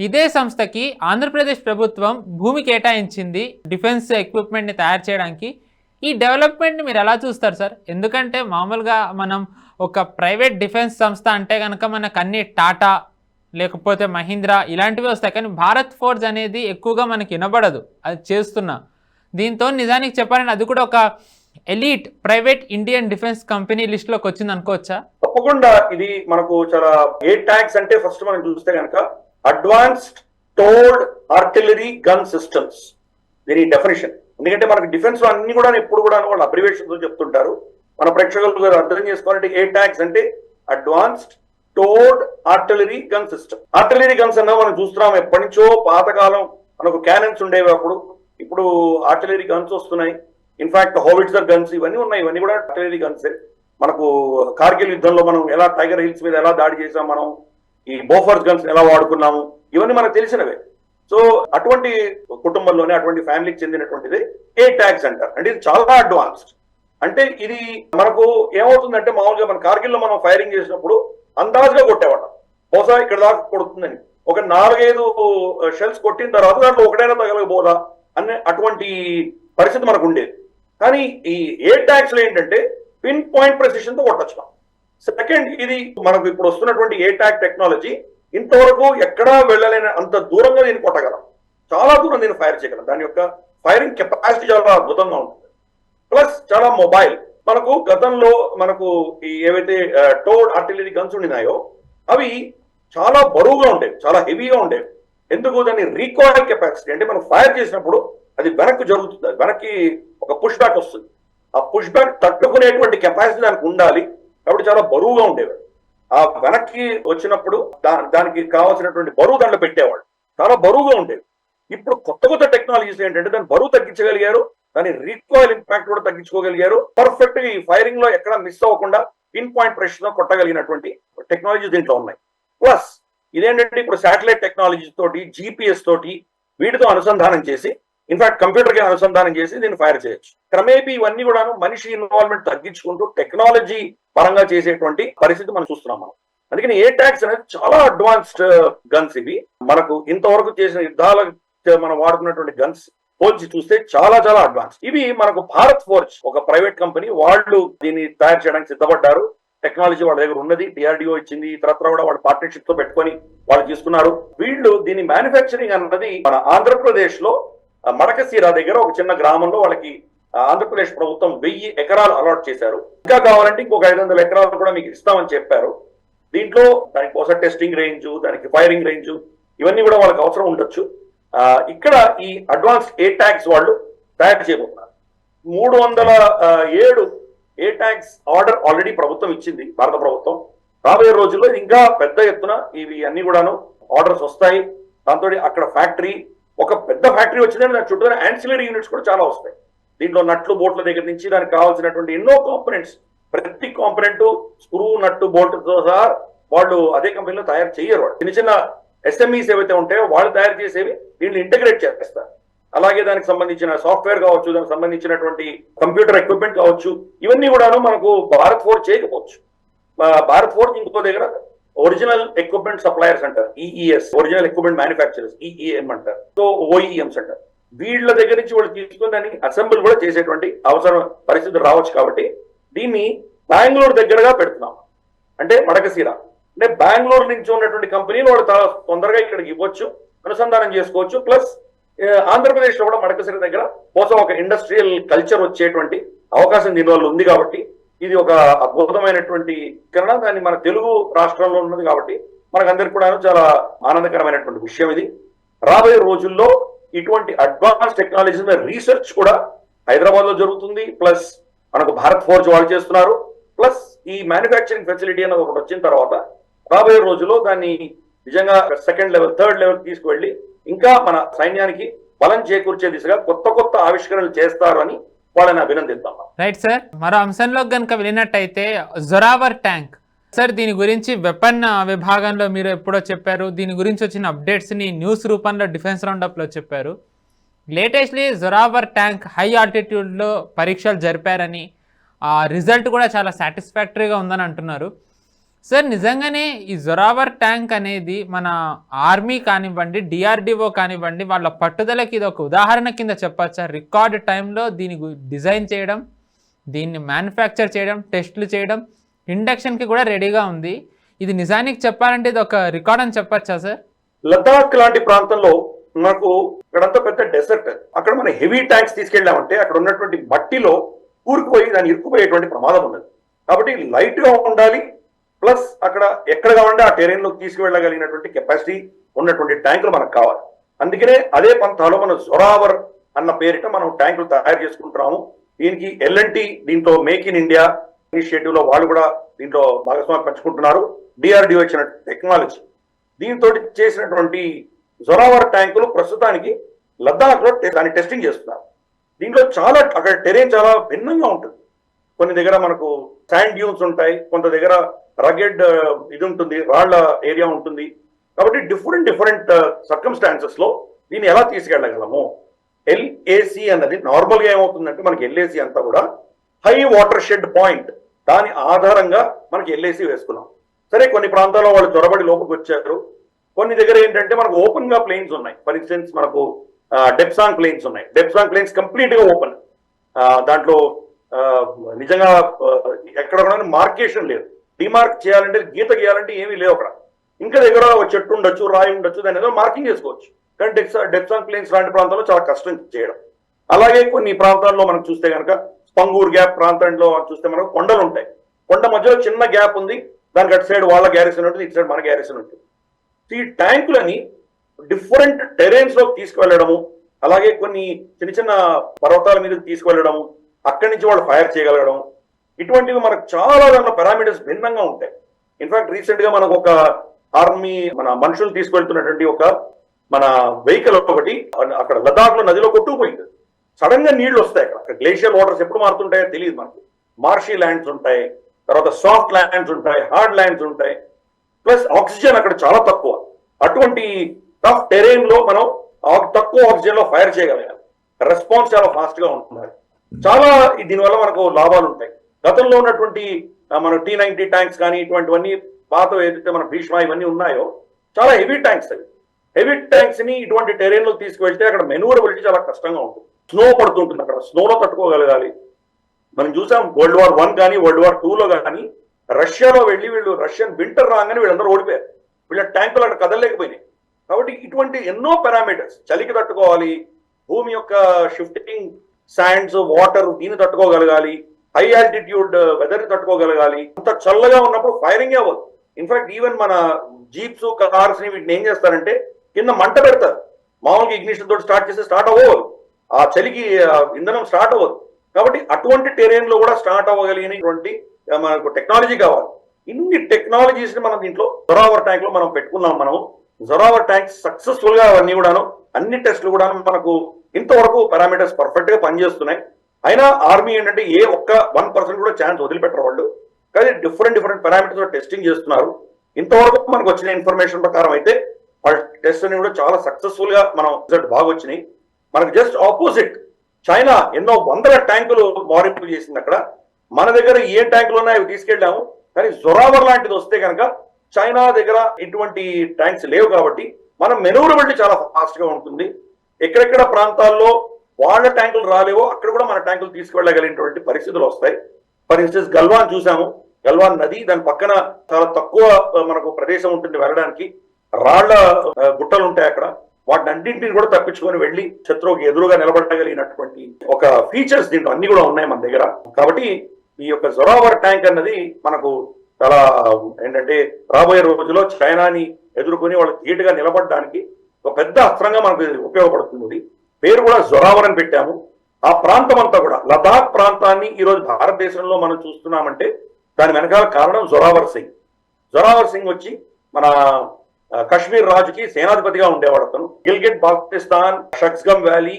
ఇదే సంస్థకి ఆంధ్రప్రదేశ్ ప్రభుత్వం భూమి కేటాయించింది డిఫెన్స్ ఎక్విప్మెంట్ని తయారు చేయడానికి. ఈ డెవలప్మెంట్ని మీరు ఎలా చూస్తారు సార్? ఎందుకంటే మామూలుగా మనం ఒక ప్రైవేట్ డిఫెన్స్ సంస్థ అంటే కనుక మనకు అన్ని టాటా లేకపోతే మహీంద్రా ఇలాంటివి వస్తాయి, కానీ భారత్ ఫోర్జ్ అనేది ఎక్కువగా మనకి వినబడదు అది చేస్తున్నా. దీంతో నిజానికి చెప్పాలంటే అది కూడా ఒక elite private Indian defence company లిస్ట్లోకి వచ్చింది అనుకోవచ్చా? తప్పకుండా. ఇది మనకు చాలా ఏటాక్స్ అంటే ఫస్ట్ మనం చూస్తే కనుక advanced told artillery gun systems, దీని డెఫినేషన్. ఎందుకంటే మనకి డిఫెన్స్ లో అన్ని కూడా ఎప్పుడు కూడా వాళ్ళు అబ్రివేషన్స్ చెప్తుంటారు. మన ప్రేక్షకులు అర్థం చేసుకోవాలంటే ఏటాక్స్ అంటే advanced told artillery gun system. Artillery guns అన్నా మనం చూస్తున్నాం ఎప్పటి నుంచో, పాతకాలం మనకు క్యానన్స్ ఉండేవి అప్పుడు, ఇప్పుడు ఆర్టిలరీ గన్స్ వస్తున్నాయి. ఇన్ఫాక్ట్ హోవిట్జర్ గన్స్ ఇవన్నీ ఉన్నాయి, ఇవన్నీ కూడా ఆర్టిలరీ గన్సే. మనకు కార్గిల్ యుద్ధంలో మనం ఎలా టైగర్ హిల్స్ మీద ఎలా దాడి చేసాం, మనం ఈ బోఫర్స్ గన్స్ ఎలా వాడుకున్నాము, ఇవన్నీ మనకు తెలిసినవే. సో అటువంటి కుటుంబంలోనే, అటువంటి ఫ్యామిలీకి చెందినటువంటిది ఏ ట్యాగ్స్ అంటారు. అంటే ఇది చాలా అడ్వాన్స్డ్. అంటే ఇది మనకు ఏమవుతుందంటే మామూలుగా మన కార్గిల్లో మనం ఫైరింగ్ చేసినప్పుడు అందాజుగా కొట్టేవాళ్ళం, బహుశా ఇక్కడ దాకా కొడుతుందని. ఒక 4-5 షెల్స్ కొట్టిన తర్వాత దాంట్లో ఒకటైనా తగలకపోదా అనే అటువంటి పరిస్థితి మనకు ఉండేది. కానీ ఈ ఎయిర్ ట్యాగ్స్ లో ఏంటంటే పిన్ పాయింట్ ప్రెసిషన్ తో కొట్టచ్చు. సెకండ్, ఇది మనకు ఇప్పుడు వస్తున్నటువంటి ఎయిర్ ట్యాగ్ టెక్నాలజీ ఇంతవరకు ఎక్కడా వెళ్ళలేని అంత దూరంగా దీన్ని కొట్టగలం, చాలా దూరం దీన్ని ఫైర్ చేయగలం. దాని యొక్క ఫైరింగ్ కెపాసిటీ చాలా అద్భుతంగా ఉంటుంది. ప్లస్ చాలా మొబైల్. మనకు గతంలో మనకు ఈ ఏవైతే టోడ్ ఆర్టిలరీ గన్స్ ఉండినాయో అవి చాలా బరువుగా ఉండేవి, చాలా హెవీగా ఉండేవి. ఎందుకు? దాన్ని రీకాయిల్ కెపాసిటీ, అంటే మనం ఫైర్ చేసినప్పుడు అది వెనక్కి జరుగుతుంది, వెనక్కి ఒక పుష్ బ్యాక్ వస్తుంది. ఆ పుష్ బ్యాక్ తట్టుకునేటువంటి కెపాసిటీ దానికి ఉండాలి, కాబట్టి చాలా బరువుగా ఉండేవి. ఆ వెనక్కి వచ్చినప్పుడు దానికి కావాల్సినటువంటి బరువు దాంట్లో పెట్టేవాళ్ళు, చాలా బరువుగా ఉండేవి. ఇప్పుడు కొత్త కొత్త టెక్నాలజీస్ ఏంటంటే దాని బరువు తగ్గించగలిగారు, దాని రీకాయిల్ ఇంపాక్ట్ కూడా తగ్గించుకోగలిగారు. పర్ఫెక్ట్ గా ఈ ఫైరింగ్ లో ఎక్కడ మిస్ అవ్వకుండా పిన్ పాయింట్ ప్రెషర్ కొట్టగలిగినటువంటి టెక్నాలజీస్ దీంట్లో ఉన్నాయి. ప్లస్ ఇదేంటంటే ఇప్పుడు శాటిలైట్ టెక్నాలజీ తోటి, జీపీఎస్ తోటి వీటితో అనుసంధానం చేసి, ఇన్ఫాక్ట్ కంప్యూటర్ కి అనుసంధానం చేసి దీన్ని ఫైర్ చేయొచ్చు. క్రమేపీ ఇవన్నీ కూడా మనిషి ఇన్వాల్వ్మెంట్ తగ్గించుకుంటూ టెక్నాలజీ పరంగా చేసేటువంటి పరిస్థితి మనం చూస్తున్నాం మనం. అందుకని ఎయిర్ ట్యాగ్స్ అనేది చాలా అడ్వాన్స్డ్ గన్స్. ఇవి మనకు ఇంతవరకు చేసిన యుద్ధాల మనం వాడుతున్నటువంటి గన్స్ పోల్చి చూస్తే చాలా చాలా అడ్వాన్స్. ఇవి మనకు భారత్ ఫోర్జ్ ఒక ప్రైవేట్ కంపెనీ, వాళ్ళు దీన్ని తయారు చేయడానికి సిద్ధపడ్డారు. టెక్నాలజీ వాళ్ళ దగ్గర ఉన్నది, డిఆర్డిఓ ఇచ్చింది, ఇతరత్ర కూడా వాళ్ళు పార్ట్నర్షిప్ తో పెట్టుకొని వాళ్ళు తీసుకున్నారు. వీళ్ళు దీని మ్యానుఫ్యాక్చరింగ్ అన్నది మన ఆంధ్రప్రదేశ్ లో మడకసీరా దగ్గర ఒక చిన్న గ్రామంలో వాళ్ళకి ఆంధ్రప్రదేశ్ ప్రభుత్వం 1000 ఎకరాలు అలాట్ చేశారు. ఇంకా కావాలంటే ఇంకొక 500 ఎకరాలు కూడా మీకు ఇస్తామని చెప్పారు. దీంట్లో దానికి కోసం టెస్టింగ్ రేంజ్, దానికి ఫైరింగ్ రేంజ్ ఇవన్నీ కూడా వాళ్ళకి అవసరం ఉండొచ్చు. ఇక్కడ ఈ అడ్వాన్స్ ఎయిర్ ట్యాగ్స్ వాళ్ళు తయారు చేయబోతున్నారు. 307 ఎయిర్ ట్యాగ్స్ ఆర్డర్ ఆల్రెడీ ప్రభుత్వం ఇచ్చింది, భారత ప్రభుత్వం. రాబోయే రోజుల్లో ఇంకా పెద్ద ఎత్తున ఇవి అన్ని కూడాను ఆర్డర్స్ వస్తాయి. దాంతో అక్కడ ఫ్యాక్టరీ, ఒక పెద్ద ఫ్యాక్టరీ వచ్చిందని దాని చుట్టూ యాన్సిలరీ యూనిట్స్ కూడా చాలా వస్తాయి. దీంట్లో నట్లు బోట్ల దగ్గర నుంచి దానికి కావాల్సినటువంటి ఎన్నో కాంపోనెంట్స్, ప్రతి కాంపోనెంట్ స్క్రూ, నట్టు, బోల్ట్ తో సహా వాళ్ళు అదే కంపెనీలో తయారు చేయరు. వాళ్ళు చిన్న చిన్న ఎస్ఎంఈస్ ఏవైతే ఉంటాయో వాళ్ళు తయారు చేసేవి దీన్ని ఇంటగ్రేట్ చేస్తారు. అలాగే దానికి సంబంధించిన సాఫ్ట్వేర్ కావచ్చు, దానికి సంబంధించినటువంటి కంప్యూటర్ ఎక్విప్మెంట్ కావచ్చు, ఇవన్నీ కూడాను మనకు భారత్ ఫోర్జ్ చేయకపోవచ్చు. భారత్ ఫోర్జ్ ఇంకో దగ్గర ఒరిజినల్ ఎక్విప్మెంట్ సప్లయర్స్ అంటారు, ఈఈఎస్, ఒరిజినల్ ఎక్విప్మెంట్ మ్యానుఫ్యాక్చరర్స్, ఈఈఎం అంటారు, సో ఓఈఎంస్ అంటారు. వీళ్ళ దగ్గర నుంచి వాళ్ళు తీసుకుని దాన్ని అసెంబ్లీ కూడా చేసేటువంటి అవసరం పరిస్థితి రావచ్చు. కాబట్టి దీన్ని బెంగళూరు దగ్గరగా పెడుతున్నాం, అంటే మడకసీరా. అంటే బెంగళూరు నుంచి ఉన్నటువంటి కంపెనీలు వాళ్ళు చాలా తొందరగా ఇక్కడికి ఇవ్వచ్చు, అనుసంధానం చేసుకోవచ్చు. ప్లస్ ఆంధ్రప్రదేశ్ లో కూడా మడకసీర దగ్గర కోసం ఒక ఇండస్ట్రియల్ కల్చర్ వచ్చేటువంటి అవకాశం దీనివల్ల ఉంది. కాబట్టి ఇది ఒక అద్భుతమైనటువంటి కన్నా దాన్ని మన తెలుగు రాష్ట్రంలో ఉన్నది కాబట్టి మనకందరికి కూడా చాలా ఆనందకరమైనటువంటి విషయం ఇది. రాబోయే రోజుల్లో ఇటువంటి అడ్వాన్స్ టెక్నాలజీస్ మీద రీసెర్చ్ కూడా హైదరాబాద్ లో జరుగుతుంది. ప్లస్ మనకు భారత్ ఫోర్జ్ వాళ్ళు చేస్తున్నారు. ప్లస్ ఈ మ్యానుఫ్యాక్చరింగ్ ఫెసిలిటీ అనేది ఒకటి వచ్చిన తర్వాత రాబోయే రోజుల్లో దాన్ని నిజంగా సెకండ్ లెవెల్, థర్డ్ లెవెల్ తీసుకువెళ్ళి ఇంకా మన సైన్యానికి బలం చేకూర్చే దిశగా కొత్త కొత్త ఆవిష్కరణలు చేస్తారు అని వాళ్ళని అభినందిద్దాం. రైట్ సార్, మరో అంశంలో కనుక వెళ్ళినట్టయితే జొరావర్ ట్యాంక్ సార్, దీని గురించి వెపన్ విభాగంలో మీరు ఎప్పుడో చెప్పారు. దీని గురించి వచ్చిన అప్డేట్స్ని న్యూస్ రూపంలో డిఫెన్స్ రౌండప్లో చెప్పారు. లేటెస్ట్లీ జొరావర్ ట్యాంక్ హై ఆల్టిట్యూడ్లో పరీక్షలు జరిపారని, ఆ రిజల్ట్ కూడా చాలా సాటిస్ఫాక్టరీగా ఉందని అంటున్నారు. సార్, నిజంగానే ఈ జొరావర్ ట్యాంక్ అనేది మన ఆర్మీ కానివ్వండి, డిఆర్డిఓ కానివ్వండి, వాళ్ళ పట్టుదలకి ఇది ఒక ఉదాహరణ కింద చెప్పచ్చా? రికార్డ్ టైంలో దీన్ని డిజైన్ చేయడం, దీన్ని మ్యానుఫ్యాక్చర్ చేయడం, టెస్టులు చేయడం, ఇండక్షన్కి కూడా రెడీగా ఉంది. ఇది నిజానికి చెప్పాలంటే ఇది ఒక రికార్డ్ అని చెప్పచ్చా సార్? లద్దాఖ్ లాంటి ప్రాంతంలో మనకు ఇక్కడంతా పెద్ద డెసర్ట్, అక్కడ మనం హెవీ ట్యాంక్స్ తీసుకెళ్ళామంటే అక్కడ ఉన్నటువంటి మట్టిలో కూరుకుపోయి దాన్ని ఇరుక్కుపోయేటువంటి ప్రమాదం ఉన్నది. కాబట్టి లైట్ గా ఉండాలి. ప్లస్ అక్కడ ఎక్కడ కావాలంటే ఆ టెరైన్ లోకి తీసుకువెళ్ళగలిగినటువంటి కెపాసిటీ ఉన్నటువంటి ట్యాంకులు మనకు కావాలి. అందుకనే అదే పంతాలో మనం జొరావర్ అన్న పేరిట మనం ట్యాంకులు తయారు చేసుకుంటున్నాము. దీనికి ఎల్ఎన్టీ, దీంట్లో మేక్ ఇన్ ఇండియా ఇనిషియేటివ్ లో వాళ్ళు కూడా దీంట్లో భాగస్వామ్యం పంచుకుంటున్నారు. డిఆర్డిఓ ఇచ్చిన టెక్నాలజీ దీంతో చేసినటువంటి జొరావర్ ట్యాంకులు ప్రస్తుతానికి లద్దాఖ్ లో దాన్ని టెస్టింగ్ చేస్తున్నారు. దీంట్లో చాలా అక్కడ టెరైన్ చాలా భిన్నంగా ఉంటుంది. కొన్ని దగ్గర మనకు శాండ్ డ్యూన్స్ ఉంటాయి, కొంత దగ్గర రగెడ్ ఇది ఉంటుంది, రాళ్ల ఏరియా ఉంటుంది. కాబట్టి డిఫరెంట్ సర్కమ్స్టాన్సెస్ లో దీన్ని ఎలా తీసుకెళ్ళగలము, ఎల్ఏసి అన్నది నార్మల్ గా ఏమవుతుందంటే మనకి ఎల్ఏసి అంతా కూడా హై వాటర్ షెడ్ పాయింట్, దాని ఆధారంగా మనకి ఎల్ఏసి వేసుకున్నాం. సరే కొన్ని ప్రాంతాల్లో వాళ్ళు చొరబడి లోపలికి వచ్చారు. కొన్ని దగ్గర ఏంటంటే మనకు ఓపెన్ గా ప్లేన్స్ ఉన్నాయి. ఫర్ ఇన్స్టెన్స్ మనకు డెప్సాంగ్ ప్లేన్స్ ఉన్నాయి. డెప్సాంగ్ ప్లేన్స్ కంప్లీట్ గా ఓపెన్, దాంట్లో నిజంగా ఎక్కడ కూడా మార్కేషన్ లేదు. డిమార్క్ చేయాలంటే గీత గీయాలంటే ఏమీ లేవు అక్కడ. ఇంకా దగ్గర ఒక చెట్టు ఉండొచ్చు, రాయి ఉండొచ్చు, దాని ఏదో మార్కింగ్ చేసుకోవచ్చు. కానీ డెప్సాంగ్ ప్లేన్స్ లాంటి ప్రాంతాల్లో చాలా కష్టం చేయడం. అలాగే కొన్ని ప్రాంతాల్లో మనం చూస్తే కనుక స్పంగూర్ గ్యాప్ ప్రాంతంలో చూస్తే మనకు కొండలు ఉంటాయి. కొండ మధ్యలో చిన్న గ్యాప్ ఉంది, దానికి అటు సైడ్ వాళ్ళ గ్యారిసన్ ఉంటుంది, ఇటు సైడ్ మన గ్యారిసన్ ఉంటుంది. ఈ ట్యాంకులని డిఫరెంట్ టెరెన్స్ లోకి తీసుకువెళ్ళడము, అలాగే కొన్ని చిన్న చిన్న పర్వతాల మీద తీసుకువెళ్ళడము, అక్కడి నుంచి వాళ్ళు ఫైర్ చేయగలగడం, ఇటువంటివి మనకు చాలా దాంట్లో పారామీటర్స్ భిన్నంగా ఉంటాయి. ఇన్ఫాక్ట్ రీసెంట్ గా మనకు ఒక ఆర్మీ మన మనుషులు తీసుకెళ్తున్నటువంటి ఒక మన వెహికల్ ఒకటి అక్కడ లదాఖ్ లో నదిలో కొట్టుకుపోయింది. సడన్ గా నీళ్లు వస్తాయి. అక్కడ గ్లేషియర్ వాటర్స్ ఎప్పుడు మారుతుంటాయో తెలియదు మనకు. మార్షీ ల్యాండ్స్ ఉంటాయి, తర్వాత సాఫ్ట్ ల్యాండ్స్ ఉంటాయి, హార్డ్ ల్యాండ్స్ ఉంటాయి, ప్లస్ ఆక్సిజన్ అక్కడ చాలా తక్కువ. అటువంటి టఫ్ టెరైన్ లో మనం తక్కువ ఆక్సిజన్ లో ఫైర్ చేయగలగాలి. రెస్పాన్స్ చాలా ఫాస్ట్ గా ఉంటున్నారు. చాలా దీనివల్ల మనకు లాభాలు ఉంటాయి. గతంలో ఉన్నటువంటి మన T-90 ట్యాంక్స్ కానీ ఇటువంటివన్నీ పాత ఏదైతే మన భీష్మ ఇవన్నీ ఉన్నాయో చాలా హెవీ ట్యాంక్స్ అవి. హెవీ ట్యాంక్స్ ని ఇటువంటి టెరైన్ లో తీసుకువెళ్తే అక్కడ మెనూరబిలిటీ చాలా కష్టంగా ఉంటుంది. స్నో పడుతుంటుంది, అక్కడ స్నోలో తట్టుకోగలగాలి. మనం చూసాం World War I కానీ World War II లో కానీ రష్యాలో వెళ్ళి వీళ్ళు రష్యన్ వింటర్ రాగానే వీళ్ళందరూ ఓడిపోయారు. వీళ్ళ ట్యాంకులు అక్కడ కదలలేకపోయినాయి. కాబట్టి ఇటువంటి ఎన్నో పారామీటర్స్, చలికి తట్టుకోవాలి, భూమి యొక్క షిఫ్టింగ్ శాండ్స్ వాటర్ దీన్ని తట్టుకోగలగాలి, హై ఆల్టిట్యూడ్ వెదర్ తట్టుకోగలగాలి. అంత చల్లగా ఉన్నప్పుడు ఫైరింగ్ అవ్వదు. ఇన్ఫాక్ట్ ఈవెన్ మన జీప్స్ కార్స్ ని వీటిని ఏం చేస్తారంటే కింద మంట పెడతారు. మామూలుగా ఇగ్నిషన్ తోటి స్టార్ట్ చేస్తే స్టార్ట్ అవ్వదు, ఆ చలికి ఇంధనం స్టార్ట్ అవ్వదు. కాబట్టి అటువంటి టెరైన్ లో కూడా స్టార్ట్ అవ్వగలిగినటువంటి మనకు టెక్నాలజీ కావాలి. ఇన్ని టెక్నాలజీస్ ని మనం దీంట్లో జొరావర్ ట్యాంక్ లో మనం పెట్టుకున్నాం. మనం జొరావర్ ట్యాంక్ సక్సెస్ఫుల్ గా అవన్నీ కూడాను అన్ని టెస్టులు కూడా మనకు ఇంతవరకు పారామీటర్స్ పర్ఫెక్ట్ గా పనిచేస్తున్నాయి. అయినా ఆర్మీ ఏంటంటే ఏ ఒక్క 1% కూడా ఛాన్స్ వదిలిపెట్టరు వాళ్ళు. కానీ డిఫరెంట్ పారామీటర్స్ టెస్టింగ్ చేస్తున్నారు. ఇంతవరకు మనకు వచ్చిన ఇన్ఫర్మేషన్ ప్రకారం అయితే వాళ్ళ టెస్ట్ అన్ని కూడా చాలా సక్సెస్ఫుల్ గా మనం రిజల్ట్ బాగా వచ్చినాయి. మనకు జస్ట్ ఆపోజిట్ చైనా ఎన్నో వందల ట్యాంకులు మారింపు చేసింది. అక్కడ మన దగ్గర ఏ ట్యాంకులు ఉన్నాయో అవి తీసుకెళ్ళాము. కానీ జొరావర్ లాంటిది వస్తే కనుక చైనా దగ్గర ఇటువంటి ట్యాంక్స్ లేవు. కాబట్టి మన మెనూరబిలిటీ చాలా ఫాస్ట్ గా ఉంటుంది. ఎక్కడెక్కడ ప్రాంతాల్లో వాళ్ళ ట్యాంకులు రాలేవో అక్కడ కూడా మన ట్యాంకులు తీసుకువెళ్ళగలిగినటువంటి పరిస్థితులు వస్తాయి. ఫర్ ఇన్స్టెన్స్ గల్వాన్ చూసాము. గల్వాన్ నది, దాని పక్కన చాలా తక్కువ మనకు ప్రదేశం ఉంటుంది వెళ్ళడానికి, రాళ్ల గుట్టలు ఉంటాయి అక్కడ. వాటిని అన్నింటిని కూడా తప్పించుకొని వెళ్ళి శత్రువుకి ఎదురుగా నిలబడగలిగినటువంటి ఒక ఫీచర్స్ దీంట్లో అన్ని కూడా ఉన్నాయి మన దగ్గర. కాబట్టి ఈ యొక్క జొరావర్ ట్యాంక్ అన్నది మనకు చాలా ఏంటంటే రాబోయే రోజుల్లో చైనాని ఎదుర్కొని వాళ్ళు ధీటుగా నిలబడడానికి ఒక పెద్ద అస్త్రంగా మనకు ఉపయోగపడుతుంది. పేరు కూడా జొరావర్ అని పెట్టాము. ఆ ప్రాంతం అంతా కూడా లదాఖ్ ప్రాంతాన్ని ఈరోజు భారతదేశంలో మనం చూస్తున్నామంటే దాని వెనకాల కారణం జొరావర్ సింగ్. జొరావర్ సింగ్ వచ్చి మన కశ్మీర్ రాజుకి సేనాధిపతిగా ఉండేవాడు. అతను గిల్గిట్ బాల్టిస్తాన్, షక్స్గమ్ వ్యాలీ,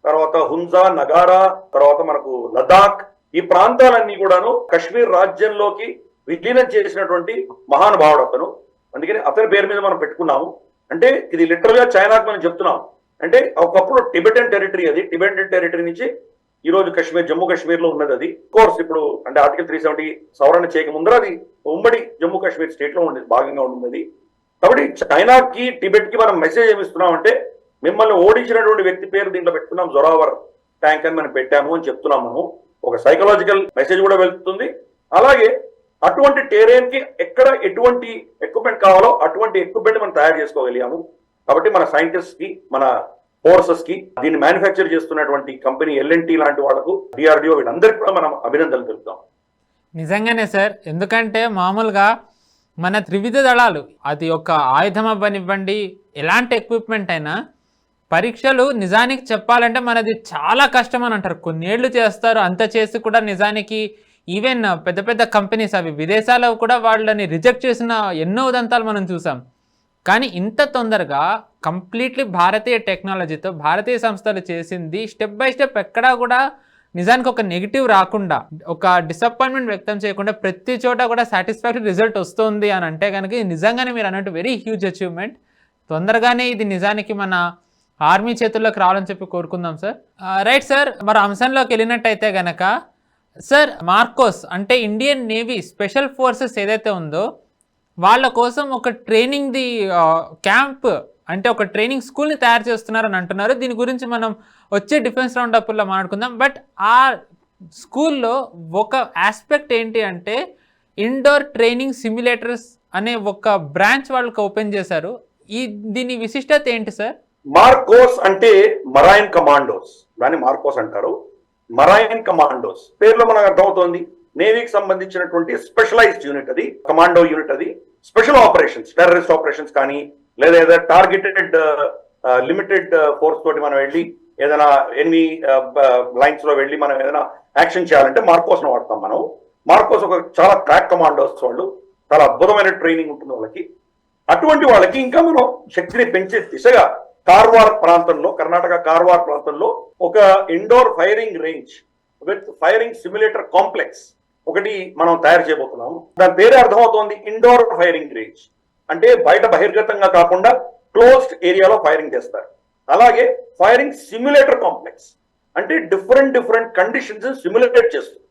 తర్వాత హుంజా, నగారా, తర్వాత మనకు లదాఖ్, ఈ ప్రాంతాలన్నీ కూడాను కశ్మీర్ రాజ్యంలోకి విలీనం చేసినటువంటి మహానుభావుడు అతను. అందుకని అతని పేరు మీద మనం పెట్టుకున్నాము. అంటే ఇది లిటరల్ గా చైనాకి మనం చెప్తున్నాం. అంటే ఒకప్పుడు టిబెటన్ టెరిటరీ, అది టిబెటన్ టెరిటరీ నుంచి ఈ రోజు కశ్మీర్, జమ్మూ కాశ్మీర్ లో ఉన్నది. అది కోర్స్ ఇప్పుడు అంటే ఆర్టికల్ 370 సవరణ చేయక ముందర అది ఉమ్మడి జమ్మూ కాశ్మీర్ స్టేట్ లో ఉండేది, భాగంగా ఉండింది. కాబట్టి చైనాకి టిబెట్ కి మనం మెసేజ్ ఏమిస్తున్నాం అంటే మిమ్మల్ని ఓడించినటువంటి వ్యక్తి పేరు దీంట్లో పెట్టుకున్నాం, జొరావర్ ట్యాంక్ అని మనం పెట్టాము అని చెప్తున్నాం. మనము ఒక సైకలాజికల్ మెసేజ్ కూడా వెళ్తుంది. అలాగే అటువంటి టెరైన్ కి ఎక్కడ ఎటువంటి ఎక్విప్మెంట్ కావాలో అటువంటి ఎక్విప్మెంట్ మనం తయారు చేసుకోగలిగాము. కాబట్టి మన సైంటిస్ట్ కి, మన ఫోర్సెస్ కి, దీన్ని మ్యానుఫ్యాక్చర్ చేస్తున్నటువంటి కంపెనీ LNT లాంటి వాళ్ళకు, DRDO, వీళ్ళందరికీ కూడా మనం అభినందనలు తెలుపుతాం. నిజంగానే సార్, ఎందుకంటే మామూలుగా మన త్రివిధ దళాలు, అది ఒక ఆయుధం అవ్వనివ్వండి, ఎలాంటి ఎక్విప్మెంట్ అయినా పరీక్షలు నిజానికి చెప్పాలంటే మనది చాలా కష్టం అని అంటారు. కొన్నేళ్లు చేస్తారు, అంత చేసి కూడా నిజానికి ఈవెన్ పెద్ద పెద్ద కంపెనీస్ అవి విదేశాల్లో కూడా వాళ్ళని రిజెక్ట్ చేసిన ఎన్నో ఉదంతాలు మనం చూసాం. కానీ ఇంత తొందరగా కంప్లీట్లీ భారతీయ టెక్నాలజీతో భారతీయ సంస్థలు చేసింది స్టెప్ బై స్టెప్ ఎక్కడా కూడా నిజానికి ఒక నెగిటివ్ రాకుండా, ఒక డిసప్పాయింట్మెంట్ వ్యక్తం చేయకుండా ప్రతి చోట కూడా సాటిస్ఫాక్టరీ రిజల్ట్ వస్తుంది అని అంటే కనుక నిజంగానే మీరు అన్నట్టు వెరీ హ్యూజ్ అచీవ్మెంట్. తొందరగానే ఇది నిజానికి మన ఆర్మీ చేతుల్లోకి రావాలని చెప్పి కోరుకుందాం సార్. రైట్ సార్, మరి అంశంలోకి వెళ్ళినట్టయితే గనక సార్, మార్కోస్ అంటే ఇండియన్ నేవీ స్పెషల్ ఫోర్సెస్ ఏదైతే ఉందో వాళ్ళ కోసం ఒక ట్రైనింగ్ది క్యాంప్ అంటే ఒక ట్రైనింగ్ స్కూల్ని తయారు చేస్తున్నారని అంటున్నారు. దీని గురించి మనం వచ్చే డిఫెన్స్ రౌండ్ అప్లో మాట్లాడుకుందాం. బట్ ఆ స్కూల్లో ఒక ఆస్పెక్ట్ ఏంటి అంటే ఇండోర్ ట్రైనింగ్ సిమ్యులేటర్స్ అనే ఒక బ్రాంచ్ వాళ్ళకి ఓపెన్ చేశారు. దీని విశిష్టత ఏంటి సార్? మార్కోస్ అంటే మరైన్ కమాండోస్, దాన్ని మార్కోస్ అంటారు. మరైన్ కమాండోస్ పేరులో మనకు అర్థమవుతోంది, నేవీకి సంబంధించినటువంటి స్పెషలైజ్డ్ యూనిట్ అది, కమాండో యూనిట్ అది. స్పెషల్ ఆపరేషన్స్, టెర్రరిస్ట్ ఆపరేషన్స్ కానీ లేదా ఏదైనా టార్గెటెడ్ లిమిటెడ్ ఫోర్స్ తోటి మనం వెళ్ళి ఏదైనా ఎనిమి లైన్స్ లో వెళ్ళి మనం ఏదైనా యాక్షన్ చేయాలంటే మార్కోస్ ను వాడతాం మనం. మార్కోస్ ఒక చాలా క్రాక్ కమాండోస్, వాళ్ళు చాలా అద్భుతమైన ట్రైనింగ్ ఉంటుంది వాళ్ళకి. అటువంటి వాళ్ళకి ఇంకా మనం శక్తిని పెంచే దిశగా కార్వార్ ప్రాంతంలో, కర్ణాటక కార్వార్ ప్రాంతంలో ఒక indoor firing range with firing simulator complex ఒకటి మనం తయారు చేయబోతున్నాము. దాని పేరే అర్థమవుతోంది, ఇండోర్ ఫైరింగ్ రేంజ్. అంటే బయట బహిర్గతంగా కాకుండా క్లోజ్డ్ ఏరియాలో ఫైరింగ్ చేస్తారు. అలాగే ఫైరింగ్ సిమ్యులేటర్ కాంప్లెక్స్ అంటే డిఫరెంట్ కండిషన్స్ సిమ్యులేట్ చేస్తుంది.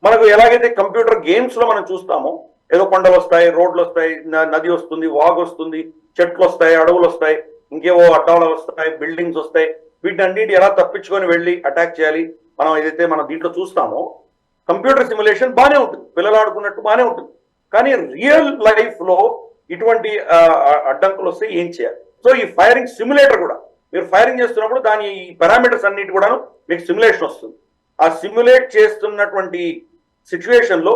మనకు ఎలాగైతే కంప్యూటర్ గేమ్స్ లో మనం చూస్తామో, ఏదో కొండలు వస్తాయి, రోడ్లు వస్తాయి, నది వస్తుంది, వాగు వస్తుంది, చెట్లు వస్తాయి, అడవులు వస్తాయి, ఇంకేవో అడ్డాలు వస్తాయి, బిల్డింగ్స్ వస్తాయి, వీటన్నిటి ఎలా తప్పించుకొని వెళ్ళి అటాక్ చేయాలి మనం ఏదైతే మనం దీంట్లో చూస్తామో, కంప్యూటర్ సిమ్యులేషన్ బాగానే ఉంటుంది, పిల్లలు ఆడుకున్నట్టు బాగానే ఉంటుంది. కానీ రియల్ లైఫ్ లో ఇటువంటి అడ్డంకులు వస్తే ఏం చేయాలి? సో ఈ ఫైరింగ్ సిమ్యులేటర్ కూడా మీరు ఫైరింగ్ చేస్తున్నప్పుడు దాని పారామీటర్స్ అన్నిటి కూడా మీకు సిమ్యులేషన్ వస్తుంది. ఆ సిమ్యులేట్ చేస్తున్నటువంటి సిచ్యువేషన్ లో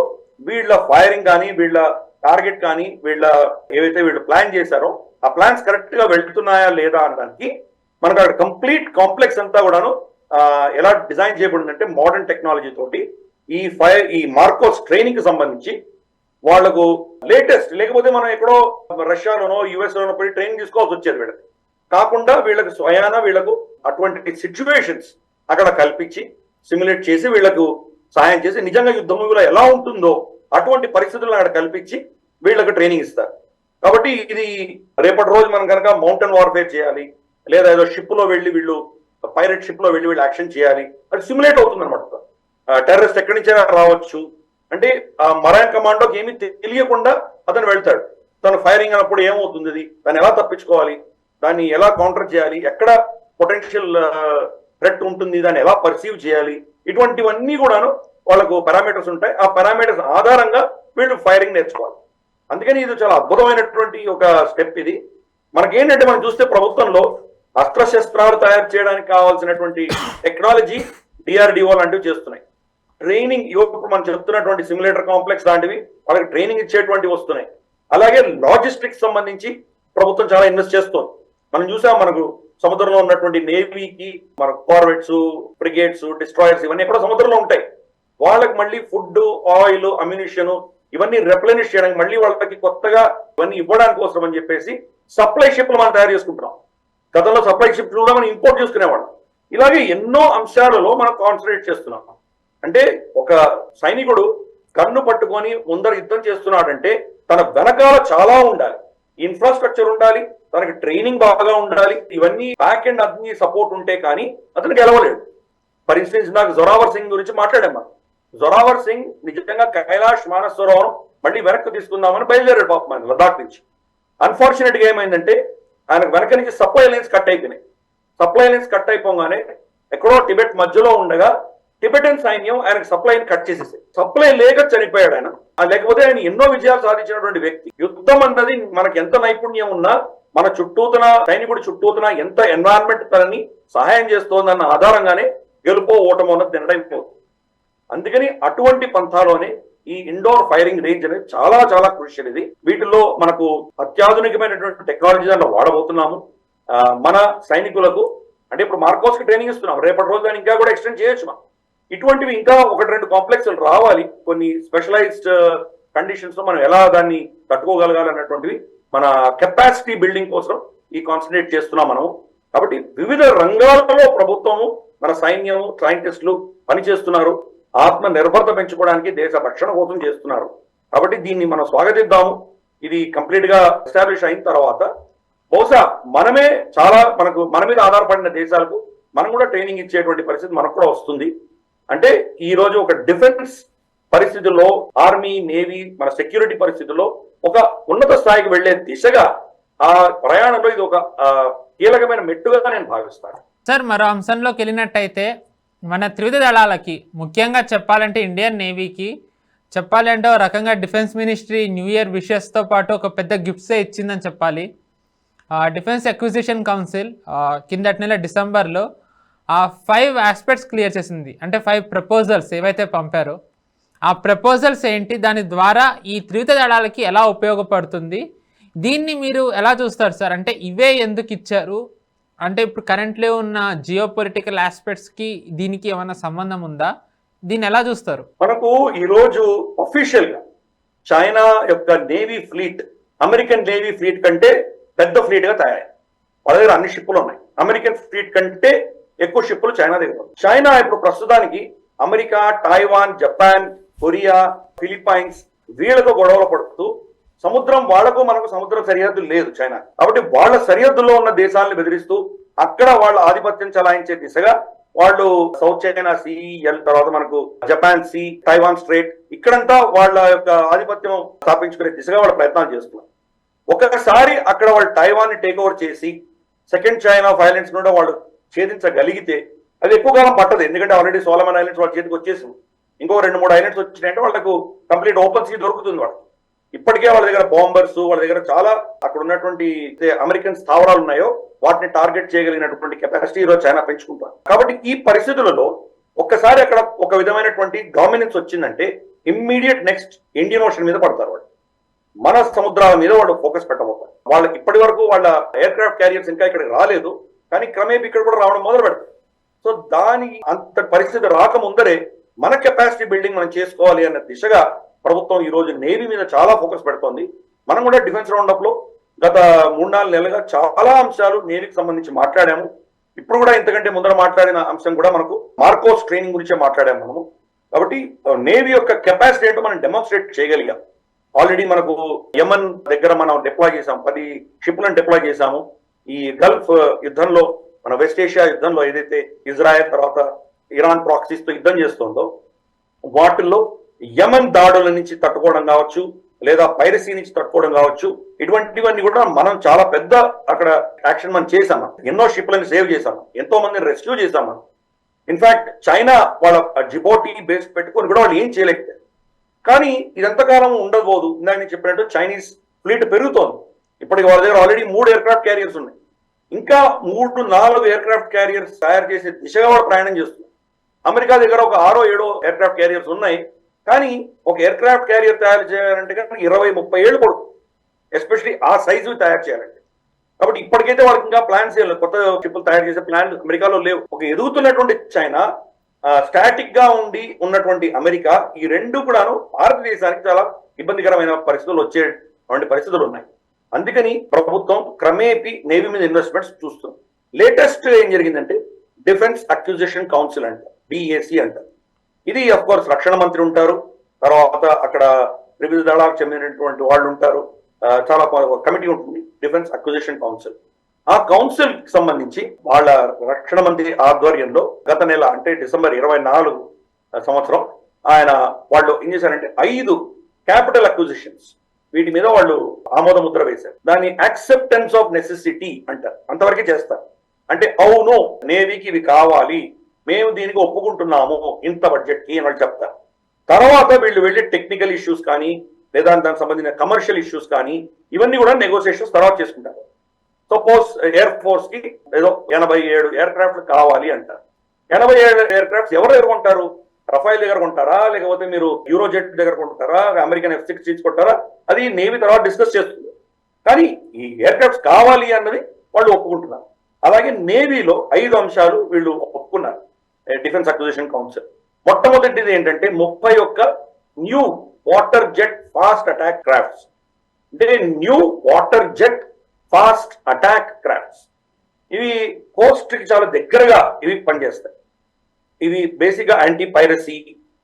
వీళ్ళ ఫైరింగ్ కానీ, వీళ్ళ టార్గెట్ కానీ, ఏవైతే వీళ్ళు ప్లాన్ చేశారో ఆ ప్లాన్స్ కరెక్ట్ గా వెళ్తున్నాయా లేదా అనడానికి మనకు అక్కడ కంప్లీట్ కాంప్లెక్స్ అంతా కూడాను ఎలా డిజైన్ చేయబడిందంటే మోడర్న్ టెక్నాలజీ తోటి ఈ మార్కోస్ ట్రైనింగ్ కి సంబంధించి వాళ్లకు లేటెస్ట్, లేకపోతే మనం ఎక్కడో రష్యాలోనో యుఎస్ లోనో పోయి ట్రైనింగ్ తీసుకోవాల్సి వచ్చేది. వీళ్ళకి కాకుండా వీళ్ళకి స్వయాన వీళ్ళకు అటువంటి సిచ్యువేషన్స్ అక్కడ కల్పించి సిమ్యులేట్ చేసి వీళ్లకు సహాయం చేసి నిజంగా యుద్ధంలో ఎలా ఉంటుందో అటువంటి పరిస్థితులను అక్కడ కల్పించి వీళ్ళకు ట్రైనింగ్ ఇస్తారు. కాబట్టి ఇది రేపటి రోజు మనం కనుక మౌంటైన్ వార్ఫేర్ చేయాలి, లేదా ఏదో షిప్ లో వెళ్ళి వీళ్ళు పైరట్ షిప్ లో వెళ్ళి వీళ్ళు యాక్షన్ చేయాలి, అది సిమ్యులేట్ అవుతుంది అనమాట. టెర్రరిస్ట్ ఎక్కడి నుంచైనా రావచ్చు. అంటే ఆ మరైన్ కమాండోకి ఏమీ తెలియకుండా అతను వెళ్తాడు. తను ఫైరింగ్ అన్నప్పుడు ఏమవుతుంది, అది దాన్ని ఎలా తప్పించుకోవాలి, దాన్ని ఎలా కౌంటర్ చేయాలి, ఎక్కడ పొటెన్షియల్ థ్రెట్ ఉంటుంది, దాన్ని ఎలా పర్సీవ్ చేయాలి, ఇటువంటివన్నీ కూడాను వాళ్ళకు పారామీటర్స్ ఉంటాయి. ఆ పారామీటర్స్ ఆధారంగా వీళ్ళు ఫైరింగ్ నేర్చుకోవాలి. అందుకని ఇది చాలా అద్భుతమైనటువంటి ఒక స్టెప్. ఇది మనకేంటంటే మనం చూస్తే ప్రభుత్వంలో అస్త్రశస్త్రాలు తయారు చేయడానికి కావాల్సినటువంటి టెక్నాలజీ డిఆర్డిఓ లాంటివి చేస్తున్నాయి. ట్రైనింగ్ ఇప్పుడు మనం చెప్తున్నటువంటి సిమ్యులేటర్ కాంప్లెక్స్ లాంటివి వాళ్ళకి ట్రైనింగ్ ఇచ్చేటువంటివి వస్తున్నాయి. అలాగే లాజిస్టిక్స్ సంబంధించి ప్రభుత్వం చాలా ఇన్వెస్ట్ చేస్తుంది. మనం చూసాం, మనకు సముద్రంలో ఉన్నటువంటి నేవీకి మన కార్వెట్స్, ఫ్రిగేట్స్, డిస్ట్రాయర్స్ ఇవన్నీ కూడా సముద్రంలో ఉంటాయి. వాళ్ళకి మళ్ళీ ఫుడ్, ఆయిల్, అమ్యునిషన్ ఇవన్నీ రెప్లెనిష్ చేయడానికి మళ్ళీ వాళ్ళకి కొత్తగా ఇవన్నీ ఇవ్వడానికి కోసం అని చెప్పేసి సప్లై షిప్లు మనం తయారు చేసుకుంటున్నాం. గతంలో సప్లై షిప్లు కూడా మనం ఇంపోర్ట్ చేసుకునేవాళ్ళం. ఇలాగే ఎన్నో అంశాలలో మనం కాన్సన్ట్రేట్ చేస్తున్నాం. అంటే ఒక సైనికుడు కన్ను పట్టుకొని ముందర యుద్ధం చేస్తున్నాడంటే తన వెనకాల చాలా ఉండాలి, ఇన్ఫ్రాస్ట్రక్చర్ ఉండాలి, తనకి ట్రైనింగ్ బాగా ఉండాలి, ఇవన్నీ బ్యాక్ అండ్ అన్ని సపోర్ట్ ఉంటే కానీ అతను గెలవలేడు. ఫర్ ఇన్స్టెన్స్ నాకు జొరావర్ సింగ్ గురించి మాట్లాడాం. మనం జొరావర్ సింగ్ నిజంగా కైలాష్ మానసరోవరం మళ్ళీ వెనక్కి తీసుకుందామని బయలుదేరాడు పాపం ఆయన లదాఖ్ నుంచి. అన్ఫార్చునేట్ గా ఏమైందంటే ఆయనకు వెనక నుంచి సప్లై లైన్స్ కట్ అయిపోయినాయి. సప్లై లైన్స్ కట్ అయిపోగానే ఎక్కడో టిబెట్ మధ్యలో ఉండగా టిబెటన్ సైన్యం ఆయనకు సప్లైని కట్ చేసేసి సప్లై లేక చనిపోయాడు ఆయన. లేకపోతే ఆయన ఎన్నో విజయాలు సాధించినటువంటి వ్యక్తి. యుద్ధం అన్నది మనకి ఎంత నైపుణ్యం ఉన్నా మన చుట్టూతన సైనికుడి చుట్టూతన ఎంత ఎన్వైరన్మెంట్ తనని సహాయం చేస్తోందన్న ఆధారంగానే గెలుపో ఓటమో అన్నది నిర్ణయం. అందుకని అటువంటి పంథాలోనే ఈ ఇండోర్ ఫైరింగ్ రేంజ్ అనేది చాలా చాలా క్రూషియల్. ఇది వీటిల్లో మనకు అత్యాధునికమైనటువంటి టెక్నాలజీ దాంట్లో వాడబోతున్నాము. మన సైనికులకు అంటే ఇప్పుడు మార్కోస్ కి ట్రైనింగ్ ఇస్తున్నాం, రేపటి రోజు దాన్ని ఇంకా కూడా ఎక్స్టెండ్ చేయొచ్చు. మనం ఇటువంటివి ఇంకా 1-2 కాంప్లెక్స్లు రావాలి. కొన్ని స్పెషలైజ్డ్ కండిషన్స్ లో మనం ఎలా దాన్ని తట్టుకోగలగాలి అన్నటువంటివి మన కెపాసిటీ బిల్డింగ్ కోసం ఈ కాన్సన్ట్రేట్ చేస్తున్నాం మనము. కాబట్టి వివిధ రంగాలలో ప్రభుత్వము, మన సైన్యము, సైంటిస్టులు పనిచేస్తున్నారు. ఆత్మ నిర్భరత పెంచుకోవడానికి, దేశ రక్షణ కోసం చేస్తున్నారు. కాబట్టి దీన్ని మనం స్వాగతిద్దాము. ఇది కంప్లీట్ గా ఎస్టాబ్లిష్ అయిన తర్వాత బహుశా మనమే చాలా మన మీద ఆధారపడిన దేశాలకు మనం కూడా ట్రైనింగ్ ఇచ్చేటువంటి పరిస్థితి మనకు కూడా వస్తుంది. అంటే ఈ రోజు ఒక డిఫెన్స్ పరిస్థితుల్లో ఆర్మీ నేవీ మన సెక్యూరిటీ పరిస్థితుల్లో ఒక ఉన్నత స్థాయికి వెళ్లే దిశగా ఆ ప్రయాణంలో ఇది ఒక కీలకమైన మెట్టుగా నేను భావిస్తాను. సార్, మరో అంశంలోకి వెళ్ళినట్టయితే మన త్రివిధ దళాలకి ముఖ్యంగా చెప్పాలంటే ఇండియన్ నేవీకి చెప్పాలంటే ఒక రకంగా డిఫెన్స్ మినిస్ట్రీ న్యూ ఇయర్ విషెస్తో పాటు ఒక పెద్ద గిఫ్ట్సే ఇచ్చిందని చెప్పాలి. డిఫెన్స్ అక్విజిషన్ కౌన్సిల్ కిందటి నెల డిసెంబర్లో 5 ఆస్పెక్ట్స్ క్లియర్ చేసింది. అంటే 5 ప్రపోజల్స్ ఏవైతే పంపారో ఆ ప్రపోజల్స్ ఏంటి, దాని ద్వారా ఈ త్రివిధ దళాలకి ఎలా ఉపయోగపడుతుంది, దీన్ని మీరు ఎలా చూస్తారు సార్? అంటే ఇవే ఎందుకు ఇచ్చారు? అంటే ఇప్పుడు కరెంట్లో ఉన్న జియో పొలిటికల్ ఆస్పెక్ట్స్కి దీనికి ఏమైనా సంబంధం ఉందా? దీన్ని ఎలా చూస్తారు? మనకు ఈరోజు అఫీషియల్ గా చైనా యొక్క navy fleet American navy fleet కంటే పెద్ద ఫ్లీట్ గా తయారైంది. వాళ్ళ దగ్గర అన్ని షిప్పులు ఉన్నాయి. అమెరికన్ ఫ్లీట్ కంటే ఎక్కువ షిప్పులు చైనా దగ్గర ఉన్నాయి. చైనా ఇప్పుడు ప్రస్తుతానికి America, Taiwan, Japan, Korea, Philippines వీళ్ళతో గొడవలు పడుతూ సముద్రం వాళ్లకు మనకు సముద్రం సరిహద్దు లేదు చైనా. కాబట్టి వాళ్ళ సరిహద్దులో ఉన్న దేశాలను బెదిరిస్తూ అక్కడ వాళ్ళ ఆధిపత్యం చలాయించే దిశగా వాళ్ళు సౌత్ చైనా సీ, తర్వాత మనకు జపాన్ సీ, టైవాన్ స్ట్రేట్ ఇక్కడంతా వాళ్ళ యొక్క ఆధిపత్యం స్థాపించుకునే దిశగా వాళ్ళ ప్రయత్నాలు చేస్తున్నారు. ఒకసారి అక్కడ వాళ్ళు టైవాన్ ని టేక్ ఓవర్ చేసి సెకండ్ చైనా ఆఫ్ ఐలాండ్స్ కూడా వాళ్ళు ఛేదించగలిగితే అది ఎక్కువ కాలం పట్టదు. ఎందుకంటే ఆల్రెడీ సోలమన్ ఐలాండ్స్ వాళ్ళ చేతికి వచ్చేసి ఇంకో 2-3 ఐలాండ్స్ వచ్చినాయంటే వాళ్ళకు కంప్లీట్ ఓపెన్ సీ దొరుకుతుంది. వాళ్ళకి ఇప్పటికే వాళ్ళ దగ్గర బాంబర్స్, వాళ్ళ దగ్గర చాలా అక్కడ ఉన్నటువంటి అమెరికన్ స్థావరాలు ఉన్నాయో వాటిని టార్గెట్ చేయగలిగినటువంటి కెపాసిటీ ఈరోజు చైనా పెంచుకుంటారు. కాబట్టి ఈ పరిస్థితులలో ఒక్కసారి అక్కడ ఒక విధమైనటువంటి డామినెన్స్ వచ్చిందంటే ఇమ్మీడియట్ నెక్స్ట్ ఇండియన్ ఓషన్ మీద పడతారు. వాళ్ళు మన సముద్రాల మీద వాళ్ళు ఫోకస్ పెట్టబోతారు. వాళ్ళకి ఇప్పటి వరకు వాళ్ళ ఎయిర్ క్రాఫ్ట్ క్యారియర్స్ ఇంకా ఇక్కడికి రాలేదు, కానీ క్రమేపీ ఇక్కడ కూడా రావడం మొదలు పెడతారు. సో దానికి అంత పరిస్థితి రాకముందరే మన కెపాసిటీ బిల్డింగ్ మనం చేసుకోవాలి అన్న దిశగా ప్రభుత్వం ఈ రోజు నేవీ మీద చాలా ఫోకస్ పెడుతోంది. మనం కూడా డిఫెన్స్ రౌండప్ లో గత 3-4 నెలలుగా చాలా అంశాలు నేవీకి సంబంధించి మాట్లాడాము. ఇప్పుడు కూడా ఇంతకంటే ముందర మాట్లాడిన అంశం కూడా మనకు మార్కోస్ ట్రైనింగ్ గురించే మాట్లాడాము మనము. కాబట్టి నేవీ యొక్క కెపాసిటీ ఏంటో మనం డెమాన్స్ట్రేట్ చేయగలిగాం. ఆల్రెడీ మనకు యమన్ దగ్గర మనం డిప్లాయ్ చేసాం, 10 షిప్లను డిప్లాయ్ చేశాము. ఈ గల్ఫ్ యుద్ధంలో మన వెస్ట్ ఏషియా యుద్ధంలో ఏదైతే ఇజ్రాయెల్ తర్వాత ఇరాన్ ప్రాక్సీస్ తో యుద్ధం చేస్తుందో వాటిల్లో యమన్ దాడుల నుంచి తట్టుకోవడం కావచ్చు, లేదా పైరసీ నుంచి తట్టుకోవడం కావచ్చు, ఇటువంటివన్నీ కూడా మనం చాలా పెద్ద అక్కడ యాక్షన్ మనం చేసాము. ఎన్నో షిప్లను సేవ్ చేశాము, ఎంతో మందిని రెస్క్యూ చేశాము. ఇన్ఫాక్ట్ చైనా వాళ్ళ జిబోటీ బేస్ పెట్టుకొని కూడా వాళ్ళు ఏం చేయలేకపోయారు. కానీ ఇదంతకాలం ఉండబోదు. ఇందాక నేను చెప్పినట్టు చైనీస్ ఫ్లీట్ పెరుగుతోంది. ఇప్పటికి వాళ్ళ దగ్గర ఆల్రెడీ 3 ఎయిర్ క్రాఫ్ట్ క్యారియర్స్ ఉన్నాయి. ఇంకా 3-4 ఎయిర్ క్రాఫ్ట్ క్యారియర్స్ తయారు చేసే దిశగా వాళ్ళు ప్రయాణం చేస్తున్నారు. అమెరికా దగ్గర ఒక 6-7 ఎయిర్ క్రాఫ్ట్ క్యారియర్స్ ఉన్నాయి. కానీ ఒక ఎయిర్ క్రాఫ్ట్ క్యారియర్ తయారు చేయాలంటే కనుక 20-30 ఏళ్ళు పడుతుంది, ఎస్పెషలీ ఆ సైజు తయారు చేయాలంటే. కాబట్టి ఇప్పటికైతే వాళ్ళకి ఇంకా ప్లాన్స్ కొత్త షిప్పులు తయారు చేసే ప్లాన్ అమెరికాలో లేవు. ఒక ఎదుగుతున్నటువంటి చైనా, స్టాటిక్ గా ఉన్నటువంటి అమెరికా, ఈ రెండు కూడాను భారతదేశానికి చాలా ఇబ్బందికరమైన పరిస్థితులు వచ్చేటువంటి పరిస్థితులు ఉన్నాయి. అందుకని ప్రభుత్వం క్రమేపీ నేవీ మీద ఇన్వెస్ట్మెంట్స్ చూస్తుంది. లేటెస్ట్ ఏం జరిగిందంటే డిఫెన్స్ అక్విజిషన్ కౌన్సిల్ అంట, DAC అంటారు. ఇది అఫ్ కోర్స్ రక్షణ మంత్రి ఉంటారు, తర్వాత అక్కడ వివిధ దళాలకు చెందినటువంటి వాళ్ళు ఉంటారు, చాలా కమిటీ ఉంటుంది డిఫెన్స్ అక్విజిషన్ కౌన్సిల్. ఆ కౌన్సిల్ కి సంబంధించి వాళ్ళ రక్షణ మంత్రి ఆధ్వర్యంలో గత నెల అంటే డిసెంబర్ 24 సంవత్సరం వాళ్ళు ఏం చేశారంటే 5 క్యాపిటల్ అక్విజిషన్స్ వీటి మీద వాళ్ళు ఆమోద ముద్ర వేశారు. దాన్ని యాక్సెప్టెన్స్ ఆఫ్ నెసెసిటీ అంటారు. అంతవరకే చేస్తారు. అంటే అవును నేవీకి ఇవి కావాలి, మేము దీనికి ఒప్పుకుంటున్నాము ఇంత బడ్జెట్ కి అని వాళ్ళు చెప్తారు. తర్వాత వీళ్ళు వెళ్ళి టెక్నికల్ ఇష్యూస్ కానీ లేదా దానికి సంబంధించిన కమర్షియల్ ఇష్యూస్ కానీ ఇవన్నీ కూడా నెగోసియేషన్స్ తర్వాత చేసుకుంటారు. సపోజ్ ఎయిర్ ఫోర్స్ కి ఏదో 87 ఎయిర్ క్రాఫ్ట్ కావాలి అంటారు. 87 ఎయిర్ క్రాఫ్ట్స్ ఎవరు దగ్గర కొంటారు? రఫైల్ దగ్గర కొంటారా, లేకపోతే మీరు యూరోజెట్ దగ్గర కొంటారా, అమెరికన్ F-16 కొంటారా? అది నేవీ తర్వాత డిస్కస్ చేస్తుంది. కానీ ఈ ఎయిర్ క్రాఫ్ట్స్ కావాలి అన్నది వాళ్ళు ఒప్పుకుంటున్నారు. అలాగే నేవీలో 5 అంశాలు వీళ్ళు ఒప్పుకున్నారు డిఫెన్స్ అక్విజిషన్ కౌన్సిల్. మొట్టమొదటిది ఏంటంటే 31 new water jet fast attack crafts. అంటే new water jet fast attack crafts. ఇవి కోస్ట్ కి చాలా దగ్గరగా ఇవి పనిచేస్తాయి. ఇవి బేసిక్ గా యాంటీ పైరసీ,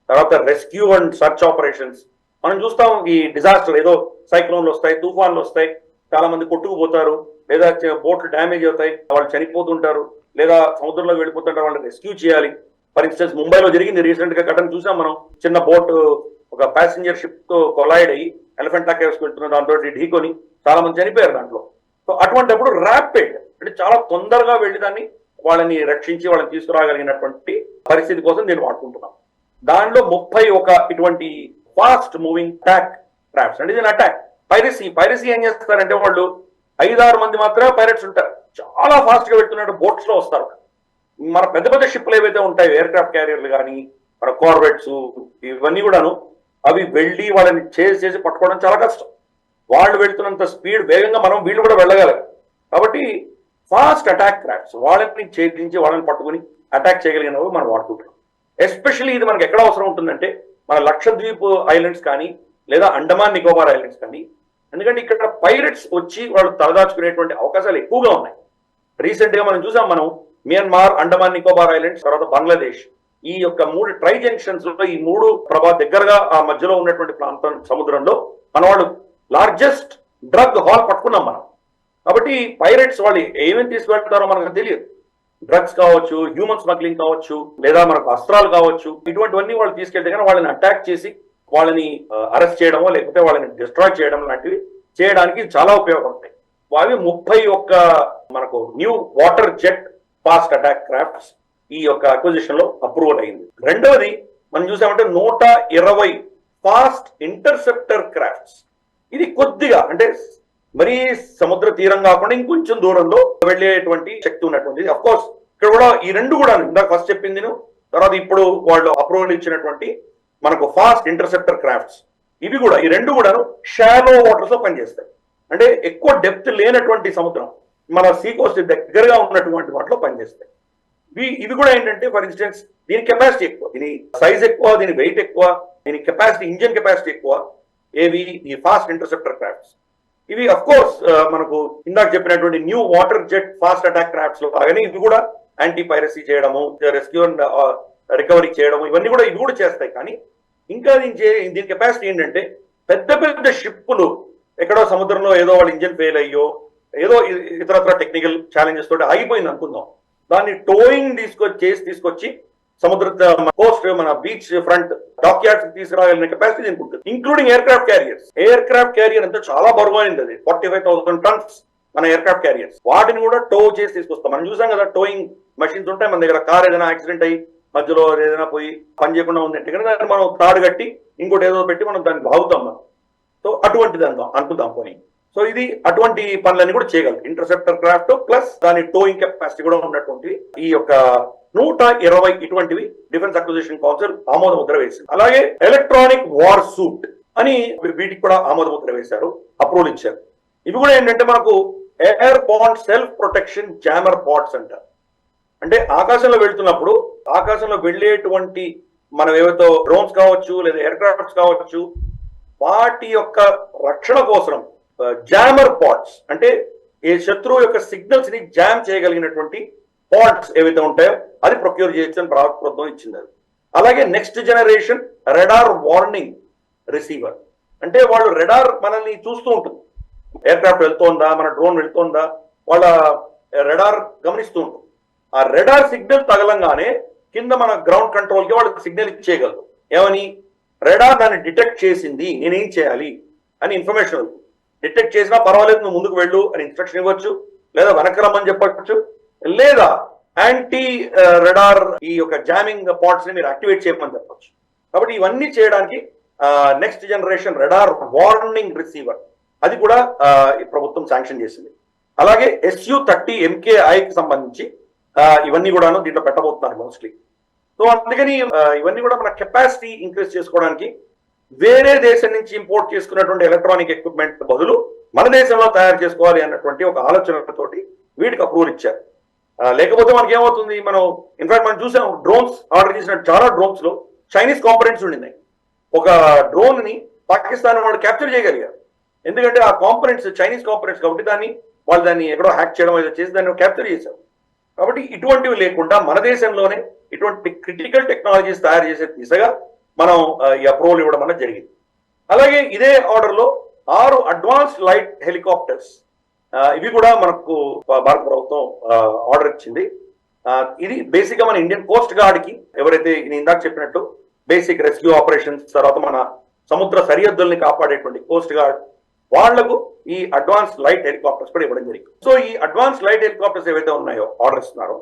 తర్వాత రెస్క్యూ అండ్ సర్చ్ ఆపరేషన్స్. మనం చూస్తాం ఈ డిజాస్టర్ ఏదో సైక్లోన్లు వస్తాయి, తుఫాన్లు వస్తాయి, చాలా మంది కొట్టుకుపోతారు, లేదా బోట్లు డ్యామేజ్ అవుతాయి, వాళ్ళు చనిపోతుంటారు, లేదా సముద్రంలోకి వెళ్ళిపోతుంటారు, వాళ్ళని రెస్క్యూ చేయాలి. ఫర్ ఇన్స్టెన్స్ ముంబైలో జరిగింది రీసెంట్ గా ఘటన చూసాం మనం. చిన్న బోట్ ఒక ప్యాసింజర్ షిప్ తో కొలైడ్ అయ్యి ఎలిఫెంటా కేవ్స్ వెళ్తున్న దాంతో ఢీకొని చాలా మంది చనిపోయారు దాంట్లో. సో అటువంటిప్పుడు ర్యాపిడ్ అంటే చాలా తొందరగా వెళ్ళి దాన్ని వాళ్ళని రక్షించి వాళ్ళని తీసుకురాగలిగినటువంటి పరిస్థితి కోసం నేను వాడుకుంటున్నాను. దానిలో 31 ఇటువంటి ఫాస్ట్ మూవింగ్ అటాక్ క్రాఫ్ట్స్ అంటే ఇది అటాక్. పైరసీ ఏం చేస్తారంటే వాళ్ళు 5-6 మంది మాత్రమే పైరట్స్ ఉంటారు, చాలా ఫాస్ట్ గా వెళ్తున్నట్టు బోట్స్ లో వస్తారు. మన పెద్ద పెద్ద షిప్లు ఏవైతే ఉంటాయో ఎయిర్ క్రాఫ్ట్ క్యారియర్లు కానీ మన కార్వెట్స్ ఇవన్నీ కూడాను అవి వెళ్ళి వాళ్ళని చేసి పట్టుకోవడం చాలా కష్టం. వాళ్ళు వెళ్తున్నంత స్పీడ్ వేగంగా వీళ్ళు కూడా వెళ్ళగలరు. కాబట్టి ఫాస్ట్ అటాక్ క్రాఫ్ట్స్ వాళ్ళని ఛేదించి వాళ్ళని పట్టుకుని అటాక్ చేయగలిగినవి మనం వాడుకుంటున్నాం. ఎస్పెషల్లీ ఇది మనకి ఎక్కడ అవసరం ఉంటుందంటే మన లక్షద్వీప్ ఐలాండ్స్ కానీ లేదా అండమాన్ నికోబార్ ఐలాండ్స్ కానీ. ఎందుకంటే ఇక్కడ పైరట్స్ వచ్చి వాళ్ళు తలదాచుకునేటువంటి అవకాశాలు ఎక్కువగా ఉన్నాయి. రీసెంట్ గా మనం చూసాం, మియన్మార్, అండమాన్ నికోబార్ ఐలాండ్స్, తర్వాత బంగ్లాదేశ్, ఈ యొక్క 3 ట్రై జంక్షన్స్ లో ఈ 3 దగ్గరగా ఆ మధ్యలో ఉన్నటువంటి ప్రాంతం సముద్రంలో మన వాళ్ళు లార్జెస్ట్ డ్రగ్ హాల్ పట్టుకున్నాం మనం. కాబట్టి పైరట్స్ వాళ్ళు ఏమేమి తీసుకువెళ్తారో మనకు తెలియదు. డ్రగ్స్ కావచ్చు, హ్యూమన్ స్మగ్లింగ్ కావచ్చు, లేదా మనకు అస్త్రాలు కావచ్చు, ఇటువంటివన్నీ వాళ్ళు తీసుకెళ్తే కానీ వాళ్ళని అటాక్ చేసి వాళ్ళని అరెస్ట్ చేయడమో లేకపోతే వాళ్ళని డిస్ట్రాయ్ చేయడం లాంటివి చేయడానికి చాలా ఉపయోగపడతాయి. అవి 31 మనకు new water jet fast attack crafts ఈ యొక్క అక్విజిషన్ లో అప్రూవల్ అయింది. రెండవది మనం చూసామంటే 120 ఫాస్ట్ ఇంటర్సెప్టర్ క్రాఫ్ట్స్. ఇది కొద్దిగా అంటే మరీ సముద్ర తీరం కాకుండా ఇంకొంచెం దూరంలో వెళ్ళేటువంటి శక్తి ఉన్నటువంటిది. అఫ్ కోర్స్ ఇక్కడ కూడా ఈ 2 కూడా ఇందాక ఫస్ట్ చెప్పింది తర్వాత ఇప్పుడు వాళ్ళు అప్రూవల్ ఇచ్చినటువంటి మనకు ఫాస్ట్ ఇంటర్సెప్టర్ క్రాఫ్ట్స్, ఇవి కూడా ఈ 2 కూడాను షాలో వాటర్స్ లో పనిచేస్తాయి. అంటే ఎక్కువ డెప్త్ లేనటువంటి సముద్రం మన సీ కోస్ట్ దగ్గరగా ఉన్నటువంటి వాటిలో పనిచేస్తాయి. ఇవి కూడా ఏంటంటే ఫర్ ఇన్స్టెన్స్ దీని కెపాసిటీ ఎక్కువ, దీని సైజ్ ఎక్కువ, దీని వెయిట్ ఎక్కువ, దీని కెపాసిటీ ఇంజిన్ కెపాసిటీ ఎక్కువ. ఏవి ఈ ఫాస్ట్ ఇంటర్సెప్టర్ క్రాఫ్ట్స్. ఇవి అఫ్ కోర్స్ మనకు ఇందాక చెప్పినటువంటి new water jet fast attack crafts లో అలాగనే ఇవి కూడా యాంటీ పైరసీ చేయడము, రెస్క్యూ అండ్ రికవరీ చేయడము, ఇవి కూడా చేస్తాయి. కానీ ఇంకా దీని కెపాసిటీ ఏంటంటే పెద్ద పెద్ద షిప్పులు ఎక్కడో సముద్రంలో ఏదో వాళ్ళ ఇంజిన్ ఫెయిల్ అయ్యో ఏదో ఇతరత్ర టెక్నికల్ ఛాలెంజెస్ తోటి ఆగిపోయింది అనుకుందాం, దాన్ని టోయింగ్ తీసుకొచ్చి సముద్ర కోస్ట్ మన బీచ్ ఫ్రంట్ డాక్ యార్డ్స్ తీసుకురాగలిగిన కెపాసిటీ దీనికి ఉంటుంది. Including aircraft carriers. Aircraft carrier అంతా చాలా బరువైంది, అది 45,000 టన్స్ మన ఎయిర్ క్రాఫ్ట్ క్యారియర్స్. వాటిని కూడా టో చేసి తీసుకొస్తాం. మనం చూసాం కదా టోయింగ్ మెషిన్స్ ఉంటాయి మన దగ్గర. కార్ ఏదైనా యాక్సిడెంట్ అయ్యి మధ్యలో ఏదైనా పోయి పని చేయకుండా ఉందంటే కనుక దాన్ని మనం తాడు కట్టి ఇంకోటి ఏదో పెట్టి మనం దాన్ని బాగుతాం మనం. సో అటువంటిది అనుకుందాం పోయి. సో ఇది అటువంటి పనులన్నీ కూడా చేయగలరు ఇంటర్సెప్టర్ క్రాఫ్ట్ ప్లస్ దాని టోయింగ్ కెపాసిటీ కూడా ఉన్నటువంటి ఈ యొక్క 120 ఇటువంటివి డిఫెన్స్ అక్విజిషన్ కౌన్సిల్ ఆమోద ముద్ర వేసింది. అలాగే ఎలక్ట్రానిక్ వార్ సూట్ అని వీటికి కూడా ఆమోద ముద్ర వేశారు, అప్రూవల్ ఇచ్చారు. ఇవి కూడా ఏంటంటే మనకు airborne self protection jammer pods అంటారు. అంటే ఆకాశంలో వెళ్తున్నప్పుడు ఆకాశంలో వెళ్ళేటువంటి మనం ఏవైతే డ్రోన్స్ కావచ్చు లేదా ఎయిర్ క్రాఫ్ట్స్ కావచ్చు వాటి యొక్క రక్షణ కోసం జామర్ పాడ్స్ అంటే ఏ శత్రువు యొక్క సిగ్నల్స్ ని జామ్ చేయగలిగినటువంటి పాడ్స్ ఏవైతే ఉంటాయో అది ప్రొక్యూర్ చేయొచ్చు అని ప్రభుత్వం ఇచ్చింది. అలాగే next generation radar warning receiver అంటే వాళ్ళు రెడార్ మనల్ని చూస్తూ ఉంటుంది, ఎయిర్ క్రాఫ్ట్ వెళ్తోందా మన డ్రోన్ వెళ్తోందా వాళ్ళ రెడార్ గమనిస్తూ ఉంటుంది. ఆ రెడార్ సిగ్నల్ తగలంగానే కింద మన గ్రౌండ్ కంట్రోల్ కి వాళ్ళకి సిగ్నల్ ఇచ్చేయగలరు. ఏమని రెడార్ దాన్ని డిటెక్ట్ చేసింది నేనేం చేయాలి అని ఇన్ఫర్మేషన్. డిటెక్ట్ చేసినా పర్వాలేదు నువ్వు ముందుకు వెళ్ళు అని ఇన్స్ట్రక్షన్ ఇవ్వచ్చు, లేదా వెనక్కి రమ్మని చెప్పచ్చు, లేదా యాంటీ రెడార్ ఈ యొక్క జామింగ్ పాడ్స్ ని మీరు యాక్టివేట్ చేయమని చెప్పచ్చు. కాబట్టి ఇవన్నీ చేయడానికి next generation radar warning receiver అది కూడా ప్రభుత్వం శాంక్షన్ చేసింది. అలాగే SU-30 MKIకి సంబంధించి ఇవన్నీ కూడాను దీంట్లో పెట్టబోతున్నారు మోస్ట్లీ. సో అందుకని ఇవన్నీ కూడా మన కెపాసిటీ ఇంక్రీజ్ చేసుకోవడానికి వేరే దేశం నుంచి ఇంపోర్ట్ చేసుకున్నటువంటి ఎలక్ట్రానిక్ ఎక్విప్మెంట్ బదులు మన దేశంలో తయారు చేసుకోవాలి అన్నటువంటి ఒక ఆలోచనతోటి వీటికి అప్రూవల్ ఇచ్చారు. లేకపోతే మనకి ఏమవుతుంది, మనం ఇన్ఫాక్ట్ మనం చూసాం డ్రోన్స్ ఆర్డర్ చేసిన చాలా డ్రోన్స్ లో చైనీస్ కాంపొనెంట్స్ ఉండినాయి. ఒక డ్రోన్ ని పాకిస్తాన్ వాళ్ళు క్యాప్చర్ చేయగలిగారు, ఎందుకంటే ఆ కాంపొనెంట్స్ చైనీస్ కాంపొనెంట్స్ కాబట్టి వాళ్ళు దాన్ని ఎక్కడో హ్యాక్ చేయడం ఏదో చేసి దాన్ని క్యాప్చర్ చేశారు. కాబట్టి ఇటువంటివి లేకుండా మన దేశంలోనే ఇటువంటి క్రిటికల్ టెక్నాలజీస్ తయారు చేసే దిశగా మనం ఈ అప్రూవల్ ఇవ్వడం అనేది జరిగింది. అలాగే ఇదే ఆర్డర్ లో 6 అడ్వాన్స్డ్ లైట్ హెలికాప్టర్స్ ఇవి కూడా మనకు భారత ప్రభుత్వం ఆర్డర్ ఇచ్చింది. ఇది బేసిక్ గా మన ఇండియన్ కోస్ట్ గార్డ్ కి, ఎవరైతే నేను ఇందాక చెప్పినట్టు బేసిక్ రెస్క్యూ ఆపరేషన్స్, తర్వాత మన సముద్ర సరిహద్దుల్ని కాపాడేటువంటి కోస్ట్ గార్డ్ వాళ్లకు ఈ అడ్వాన్స్ లైట్ హెలికాప్టర్స్ కూడా ఇవ్వడం జరిగింది. సో ఈ అడ్వాన్స్ లైట్ హెలికాప్టర్స్ ఏవైతే ఉన్నాయో ఆర్డర్ ఇస్తున్నారో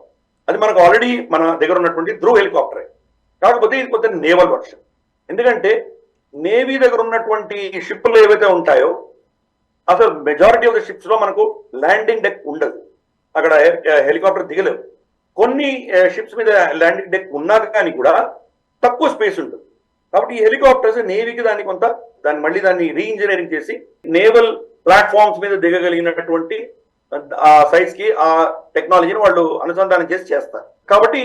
అది మనకు ఆల్రెడీ మన దగ్గర ఉన్నటువంటి ధ్రువ్ హెలికాప్టరే, కాకపోతే ఇది కొంచెం నేవల్ వర్షన్. ఎందుకంటే నేవీ దగ్గర ఉన్నటువంటి షిప్లు ఏవైతే ఉంటాయో అసలు మెజారిటీ ఆఫ్ ద షిప్స్ లో మనకు ల్యాండింగ్ డెక్ ఉండదు, అక్కడ హెలికాప్టర్ దిగలేవు. కొన్ని షిప్స్ మీద ల్యాండింగ్ డెక్ ఉన్నా కానీ కూడా తక్కువ స్పేస్ ఉంటుంది. కాబట్టి ఈ హెలికాప్టర్స్ నేవీకి దాన్ని రీఇంజనీరింగ్ చేసి నేవల్ ప్లాట్ఫామ్స్ మీద దిగగలిగినటువంటి ఆ సైజ్ కి ఆ టెక్నాలజీని వాళ్ళు అనుసంధానం చేసి చేస్తారు. కాబట్టి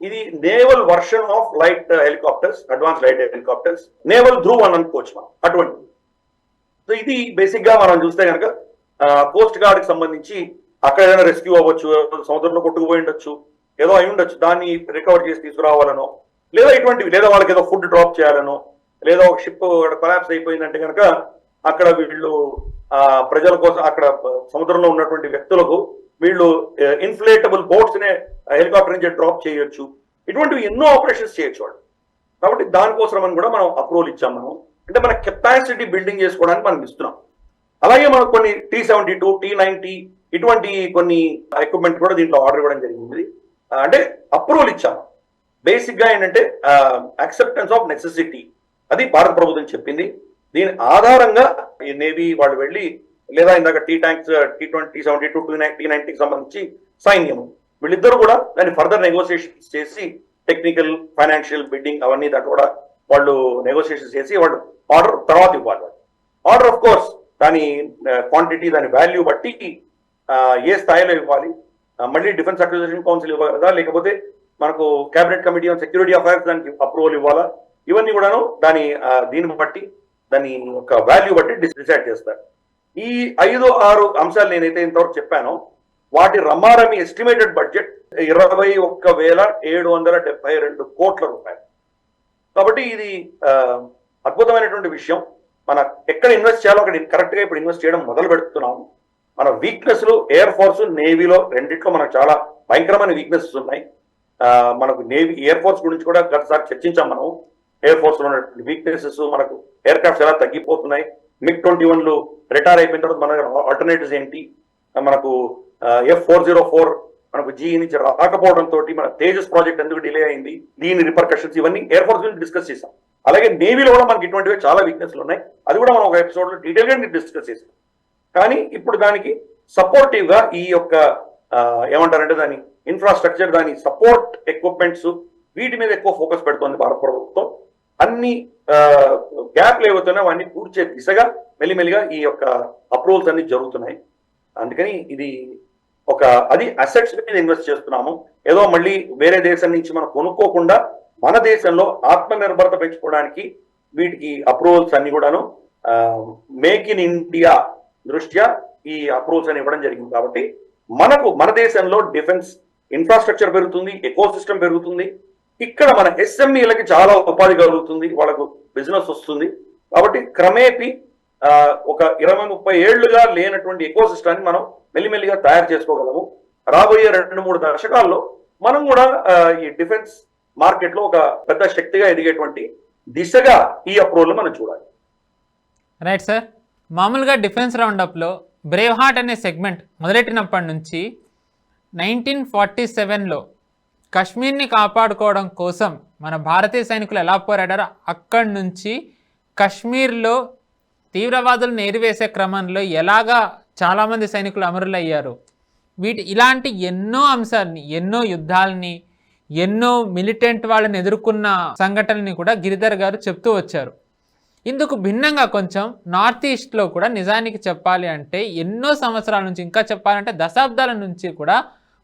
ఇది naval version of light helicopters, advance light helicopters, naval Dhruv అని అనుకోవచ్చు మనం అటువంటి. సో ఇది బేసిక్ గా మనం చూస్తే కనుక కోస్ట్ గార్డ్ కి సంబంధించి అక్కడ ఏదైనా రెస్క్యూ అవ్వచ్చు, సముద్రంలో కొట్టుకుపోయి ఉండొచ్చు, ఏదో అయి ఉండొచ్చు, దాన్ని రికవర్ చేసి తీసుకురావాలనో, లేదా ఇటువంటివి, లేదా వాళ్ళకి ఏదో ఫుడ్ డ్రాప్ చేయాలనో, లేదా ఒక షిప్ కొలాప్స్ అయిపోయిందంటే కనుక అక్కడ వీళ్ళు ప్రజల కోసం, అక్కడ సముద్రంలో ఉన్నటువంటి వ్యక్తులకు వీళ్ళు ఇన్ఫ్లేటబుల్ బోట్స్ నే హెలికాప్టర్ నుంచి డ్రాప్ చేయొచ్చు. ఇటువంటివి ఎన్నో ఆపరేషన్స్ చేయొచ్చు వాళ్ళు. కాబట్టి దానికోసం అని కూడా మనం అప్రూవల్ ఇచ్చాం. మనం అంటే మన కెపాసిటీ బిల్డింగ్ చేసుకోవడానికి మనం ఇస్తున్నాం. అలాగే మనకు కొన్ని T-72, T-90 ఇటువంటి కొన్ని ఎక్విప్మెంట్ కూడా దీంట్లో ఆర్డర్ ఇవ్వడం జరిగింది. అంటే అప్రూవల్ ఇచ్చాము. బేసిక్ గా ఏంటంటే యాక్సెప్టెన్స్ ఆఫ్ నెసెసిటీ, అది భారత ప్రభుత్వం చెప్పింది. దీని ఆధారంగా ఈ నేవీ వాళ్ళు వెళ్ళి, లేదా ఇందాక T-20, T-72, T-90కి సంబంధించి సైన్యం, వీళ్ళిద్దరు కూడా దాన్ని ఫర్దర్ నెగోసియేషన్స్ చేసి టెక్నికల్, ఫైనాన్షియల్ బిడ్డింగ్ అవన్నీ దాంట్లో కూడా వాళ్ళు నెగోసియేషన్ చేసి వాళ్ళు ఆర్డర్ తర్వాత ఇవ్వాలి. ఆర్డర్ ఆఫ్ కోర్స్ దాని క్వాంటిటీ, దాని వాల్యూ బట్టి ఏ స్థాయిలో ఇవ్వాలి, మళ్ళీ డిఫెన్స్ అక్విజిషన్ కౌన్సిల్ ఇవ్వాలి కదా, లేకపోతే మనకు cabinet committee on security affairs దానికి అప్రూవల్ ఇవ్వాలా, ఇవన్నీ కూడాను దీన్ని బట్టి, దాని యొక్క వాల్యూ బట్టి డిసైడ్ చేస్తారు. ఈ 5-6 అంశాలు నేనైతే ఇంతవరకు చెప్పానో వాటి రమారమి ఎస్టిమేటెడ్ బడ్జెట్ 21,772 కోట్ల రూపాయలు. కాబట్టి ఇది అద్భుతమైనటువంటి విషయం. మన ఎక్కడ ఇన్వెస్ట్ చేయాలో అక్కడ కరెక్ట్ గా ఇప్పుడు ఇన్వెస్ట్ చేయడం మొదలు పెడుతున్నాము. మన వీక్నెస్లు ఎయిర్ ఫోర్స్, నేవీలో రెండిట్లో మనకు చాలా భయంకరమైన వీక్నెసెస్ ఉన్నాయి. మనకు నేవీ, ఎయిర్ ఫోర్స్ గురించి కూడా గతసారి చర్చించాం మనం. ఎయిర్ ఫోర్స్ లో ఉన్నటువంటి వీక్నెసెస్, మనకు ఎయిర్ క్రాఫ్ట్స్ ఎలా తగ్గిపోతున్నాయి, MiG-21లు రిటైర్ అయిపోయిన తర్వాత మన ఆల్టర్నేటివ్స్ ఏంటి, మనకు F-404 మనకు GE నుంచి రాకపోవడంతో మన తేజస్ ప్రాజెక్ట్ ఎందుకు డిలే అయింది, దీని రిపర్కషన్స్, ఇవన్నీ ఎయిర్ ఫోర్స్ గురించి డిస్కస్ చేసాం. అలాగే నేవీలో కూడా మనకి ఇటువంటివి చాలా వీక్నెస్లు ఉన్నాయి, అది కూడా మనం ఒక ఎపిసోడ్ లో డీటెయిల్ గా డిస్కస్ చేసాం. కానీ ఇప్పుడు దానికి సపోర్టివ్ గా ఈ యొక్క ఏమంటారంటే దాని ఇన్ఫ్రాస్ట్రక్చర్, దాని సపోర్ట్ ఎక్విప్మెంట్స్, వీటి మీద ఎక్కువ ఫోకస్ పెడుతోంది భారత ప్రభుత్వం. అన్ని గ్యాప్లు ఏవైతున్నాయో అవన్నీ పూర్చే దిశగా మెల్లిమెల్లిగా ఈ యొక్క అప్రూవల్స్ అన్ని జరుగుతున్నాయి. అందుకని ఇది అది అసెట్స్ మీద ఇన్వెస్ట్ చేస్తున్నాము. ఏదో మళ్ళీ వేరే దేశం నుంచి మనం కొనుక్కోకుండా మన దేశంలో ఆత్మనిర్భరత పెంచుకోవడానికి వీటికి అప్రూవల్స్ అన్ని కూడాను మేక్ ఇన్ ఇండియా దృష్ట్యా ఈ అప్రూవల్స్ అని ఇవ్వడం జరిగింది. కాబట్టి మన దేశంలో డిఫెన్స్ ఇన్ఫ్రాస్ట్రక్చర్ పెరుగుతుంది, ఎకో సిస్టమ్ పెరుగుతుంది, ఇక్కడ మన SMEలకి చాలా ఉపాధి కలుగుతుంది, వాళ్ళకు బిజినెస్ వస్తుంది. కాబట్టి క్రమేపీ ఒక 20-30 ఏళ్లుగా లేనటువంటి ఎకో సిస్టాన్ని మనం మెల్లిమెల్లిగా తయారు చేసుకోగలము. రాబోయే 2-3 దశకాల్లో మనం కూడా ఈ డిఫెన్స్ మార్కెట్ లో ఒక పెద్ద శక్తిగా ఎదిగేటువంటి దిశగా ఈ అప్రూవల్ మనం చూడాలి. Right sir. మామూలుగా డిఫెన్స్ రౌండప్లో బ్రేవ్ హార్ట్ అనే సెగ్మెంట్ మొదలెట్టినప్పటి నుంచి 1947లో కశ్మీర్ని కాపాడుకోవడం కోసం మన భారతీయ సైనికులు ఎలా పోరాడారో అక్కడి నుంచి కశ్మీర్లో తీవ్రవాదులను ఏరివేసే క్రమంలో ఎలాగా చాలామంది సైనికులు అమరులయ్యారు, ఇలాంటి ఎన్నో అంశాలని, ఎన్నో యుద్ధాలని, ఎన్నో మిలిటెంట్ వాళ్ళని ఎదుర్కొన్న సంఘటనని కూడా గిరిధర్ గారు చెప్తూ వచ్చారు. ఇందుకు భిన్నంగా కొంచెం నార్త్ ఈస్ట్లో కూడా నిజానికి చెప్పాలి అంటే ఎన్నో సంవత్సరాల నుంచి, ఇంకా చెప్పాలంటే దశాబ్దాల నుంచి కూడా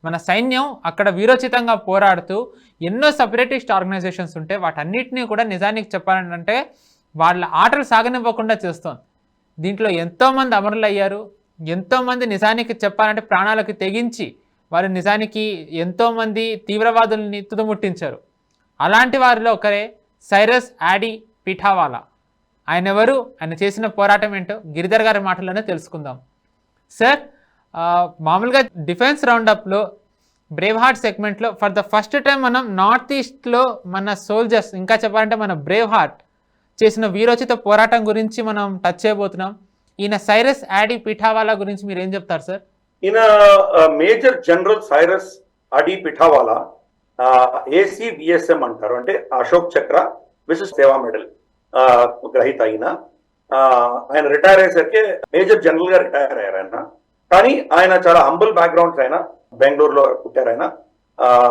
మన సైన్యం అక్కడ వీరోచితంగా పోరాడుతూ ఎన్నో సెపరేటిస్ట్ ఆర్గనైజేషన్స్ ఉంటే వాటన్నిటినీ కూడా నిజానికి చెప్పాలంటే వాళ్ళ ఆటలు సాగనివ్వకుండా చేస్తోంది. దీంట్లో ఎంతోమంది అమరులయ్యారు, ఎంతోమంది నిజానికి చెప్పాలంటే ప్రాణాలకు తెగించి వారు నిజానికి ఎంతోమంది తీవ్రవాదుల్ని తుదముట్టించారు. అలాంటి వారిలో ఒకరే సైరస్ యాడీ పిఠావాలా. ఆయన ఎవరు, ఆయన చేసిన పోరాటం ఏంటో గిరిధర్ గారి మాటల్లోనే తెలుసుకుందాం. సార్, మామూలుగా డిఫెన్స్ రౌండప్లో బ్రేవ్ హార్ట్ సెగ్మెంట్లో ఫర్ ద ఫస్ట్ టైం మనం నార్త్ ఈస్ట్లో మన సోల్జర్స్, ఇంకా చెప్పాలంటే మన బ్రేవ్ హార్ట్ చేసిన వీరోచిత పోరాటం గురించి మనం టచ్ చేయబోతున్నాం. ఈయన సైరస్ యాడీ పిఠావాలా గురించి మీరు ఏం చెప్తారు సార్? ఈయన మేజర్ జనరల్ సైరస్ అడీ పిఠావాలా, ACVSM అంటారు, అంటే అశోక్ చక్ర విశిష్ట సేవా మెడల్ గ్రహీత. ఆయన రిటైర్ అయ్యేసరికి మేజర్ జనరల్ గా రిటైర్ అయ్యారు ఆయన. కానీ ఆయన చాలా హంబుల్ బ్యాక్గ్రౌండ్స్. ఆయన బెంగళూరులో పుట్టారు. ఆయన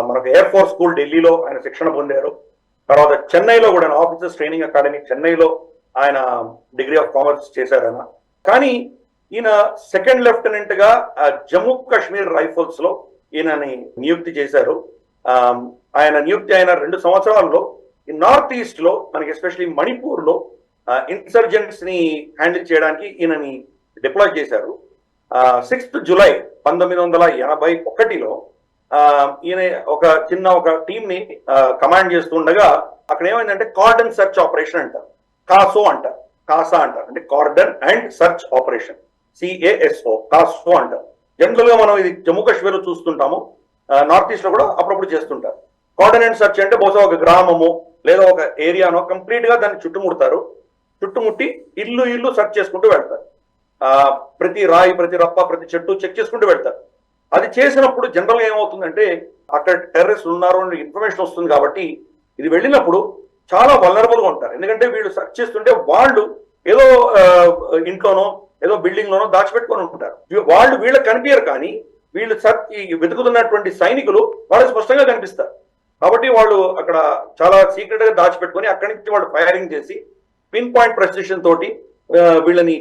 మనకు ఎయిర్ ఫోర్స్ స్కూల్ ఢిల్లీలో ఆయన శిక్షణ పొందారు. తర్వాత చెన్నైలో కూడా ఆఫీసర్స్ ట్రైనింగ్ అకాడమీ చెన్నైలో ఆయన డిగ్రీ ఆఫ్ కామర్స్ చేశారు ఆయన. కానీ ఈయన సెకండ్ లెఫ్టినెంట్ గా జమ్మూ కాశ్మీర్ రైఫల్స్ లో ఈయనని నియుక్తి చేశారు. ఆయన నియుక్తి అయిన 2 సంవత్సరాల్లో ఈ నార్త్ ఈస్ట్ లో మనకి ఎస్పెషల్లీ మణిపూర్ లో ఇన్సర్జెంట్స్ ని హ్యాండిల్ చేయడానికి ఈయనని డిప్లాయ్ చేశారు. 6th జూలై 1981లో ఈయన ఒక టీం ని కమాండ్ చేస్తుండగా అక్కడ ఏమైందంటే కార్డన్ సెర్చ్ ఆపరేషన్ అంటారు, కాసా అంటారు, అంటే కార్డన్ అండ్ సెర్చ్ ఆపరేషన్, కాసో అంటారు. జనరల్ గా మనం ఇది జమ్మూ కాశ్మీర్ లో చూస్తుంటాము, నార్త్ ఈస్ట్ లో కూడా అప్పుడప్పుడు చేస్తుంటారు. కార్డన్ అండ్ సెర్చ్ అంటే బహుశా ఒక గ్రామము లేదా ఒక ఏరియానో కంప్లీట్ గా దాన్ని చుట్టుముట్టి ఇల్లు సెర్చ్ చేసుకుంటూ వెళ్తారు. ప్రతి రాయి, ప్రతి రప్ప, ప్రతి చెట్టు చెక్ చేసుకుంటూ వెళ్తారు. అది చేసినప్పుడు జనరల్ గా ఏమవుతుందంటే అక్కడ టెర్రరిస్ట్ ఉన్నారు అని ఇన్ఫర్మేషన్ వస్తుంది. కాబట్టి ఇది వెళ్ళినప్పుడు చాలా వల్నరబుల్ గా ఉంటారు. ఎందుకంటే వీళ్ళు సెర్చ్ చేస్తుంటే వాళ్ళు ఏదో ఇంట్లోనో ఏదో బిల్డింగ్ లోనో దాచిపెట్టుకొని ఉంటారు. వాళ్ళు వీళ్ళకి కనిపించరు, కానీ వీళ్ళు వెతుకుతున్నటువంటి సైనికులు వాళ్ళు స్పష్టంగా కనిపిస్తారు. కాబట్టి వాళ్ళు అక్కడ చాలా సీక్రెట్ గా దాచిపెట్టుకొని అక్కడి నుంచి వాళ్ళు ఫైరింగ్ చేసి పిన్ పాయింట్ ప్రెసిషన్ తోటి వీళ్ళని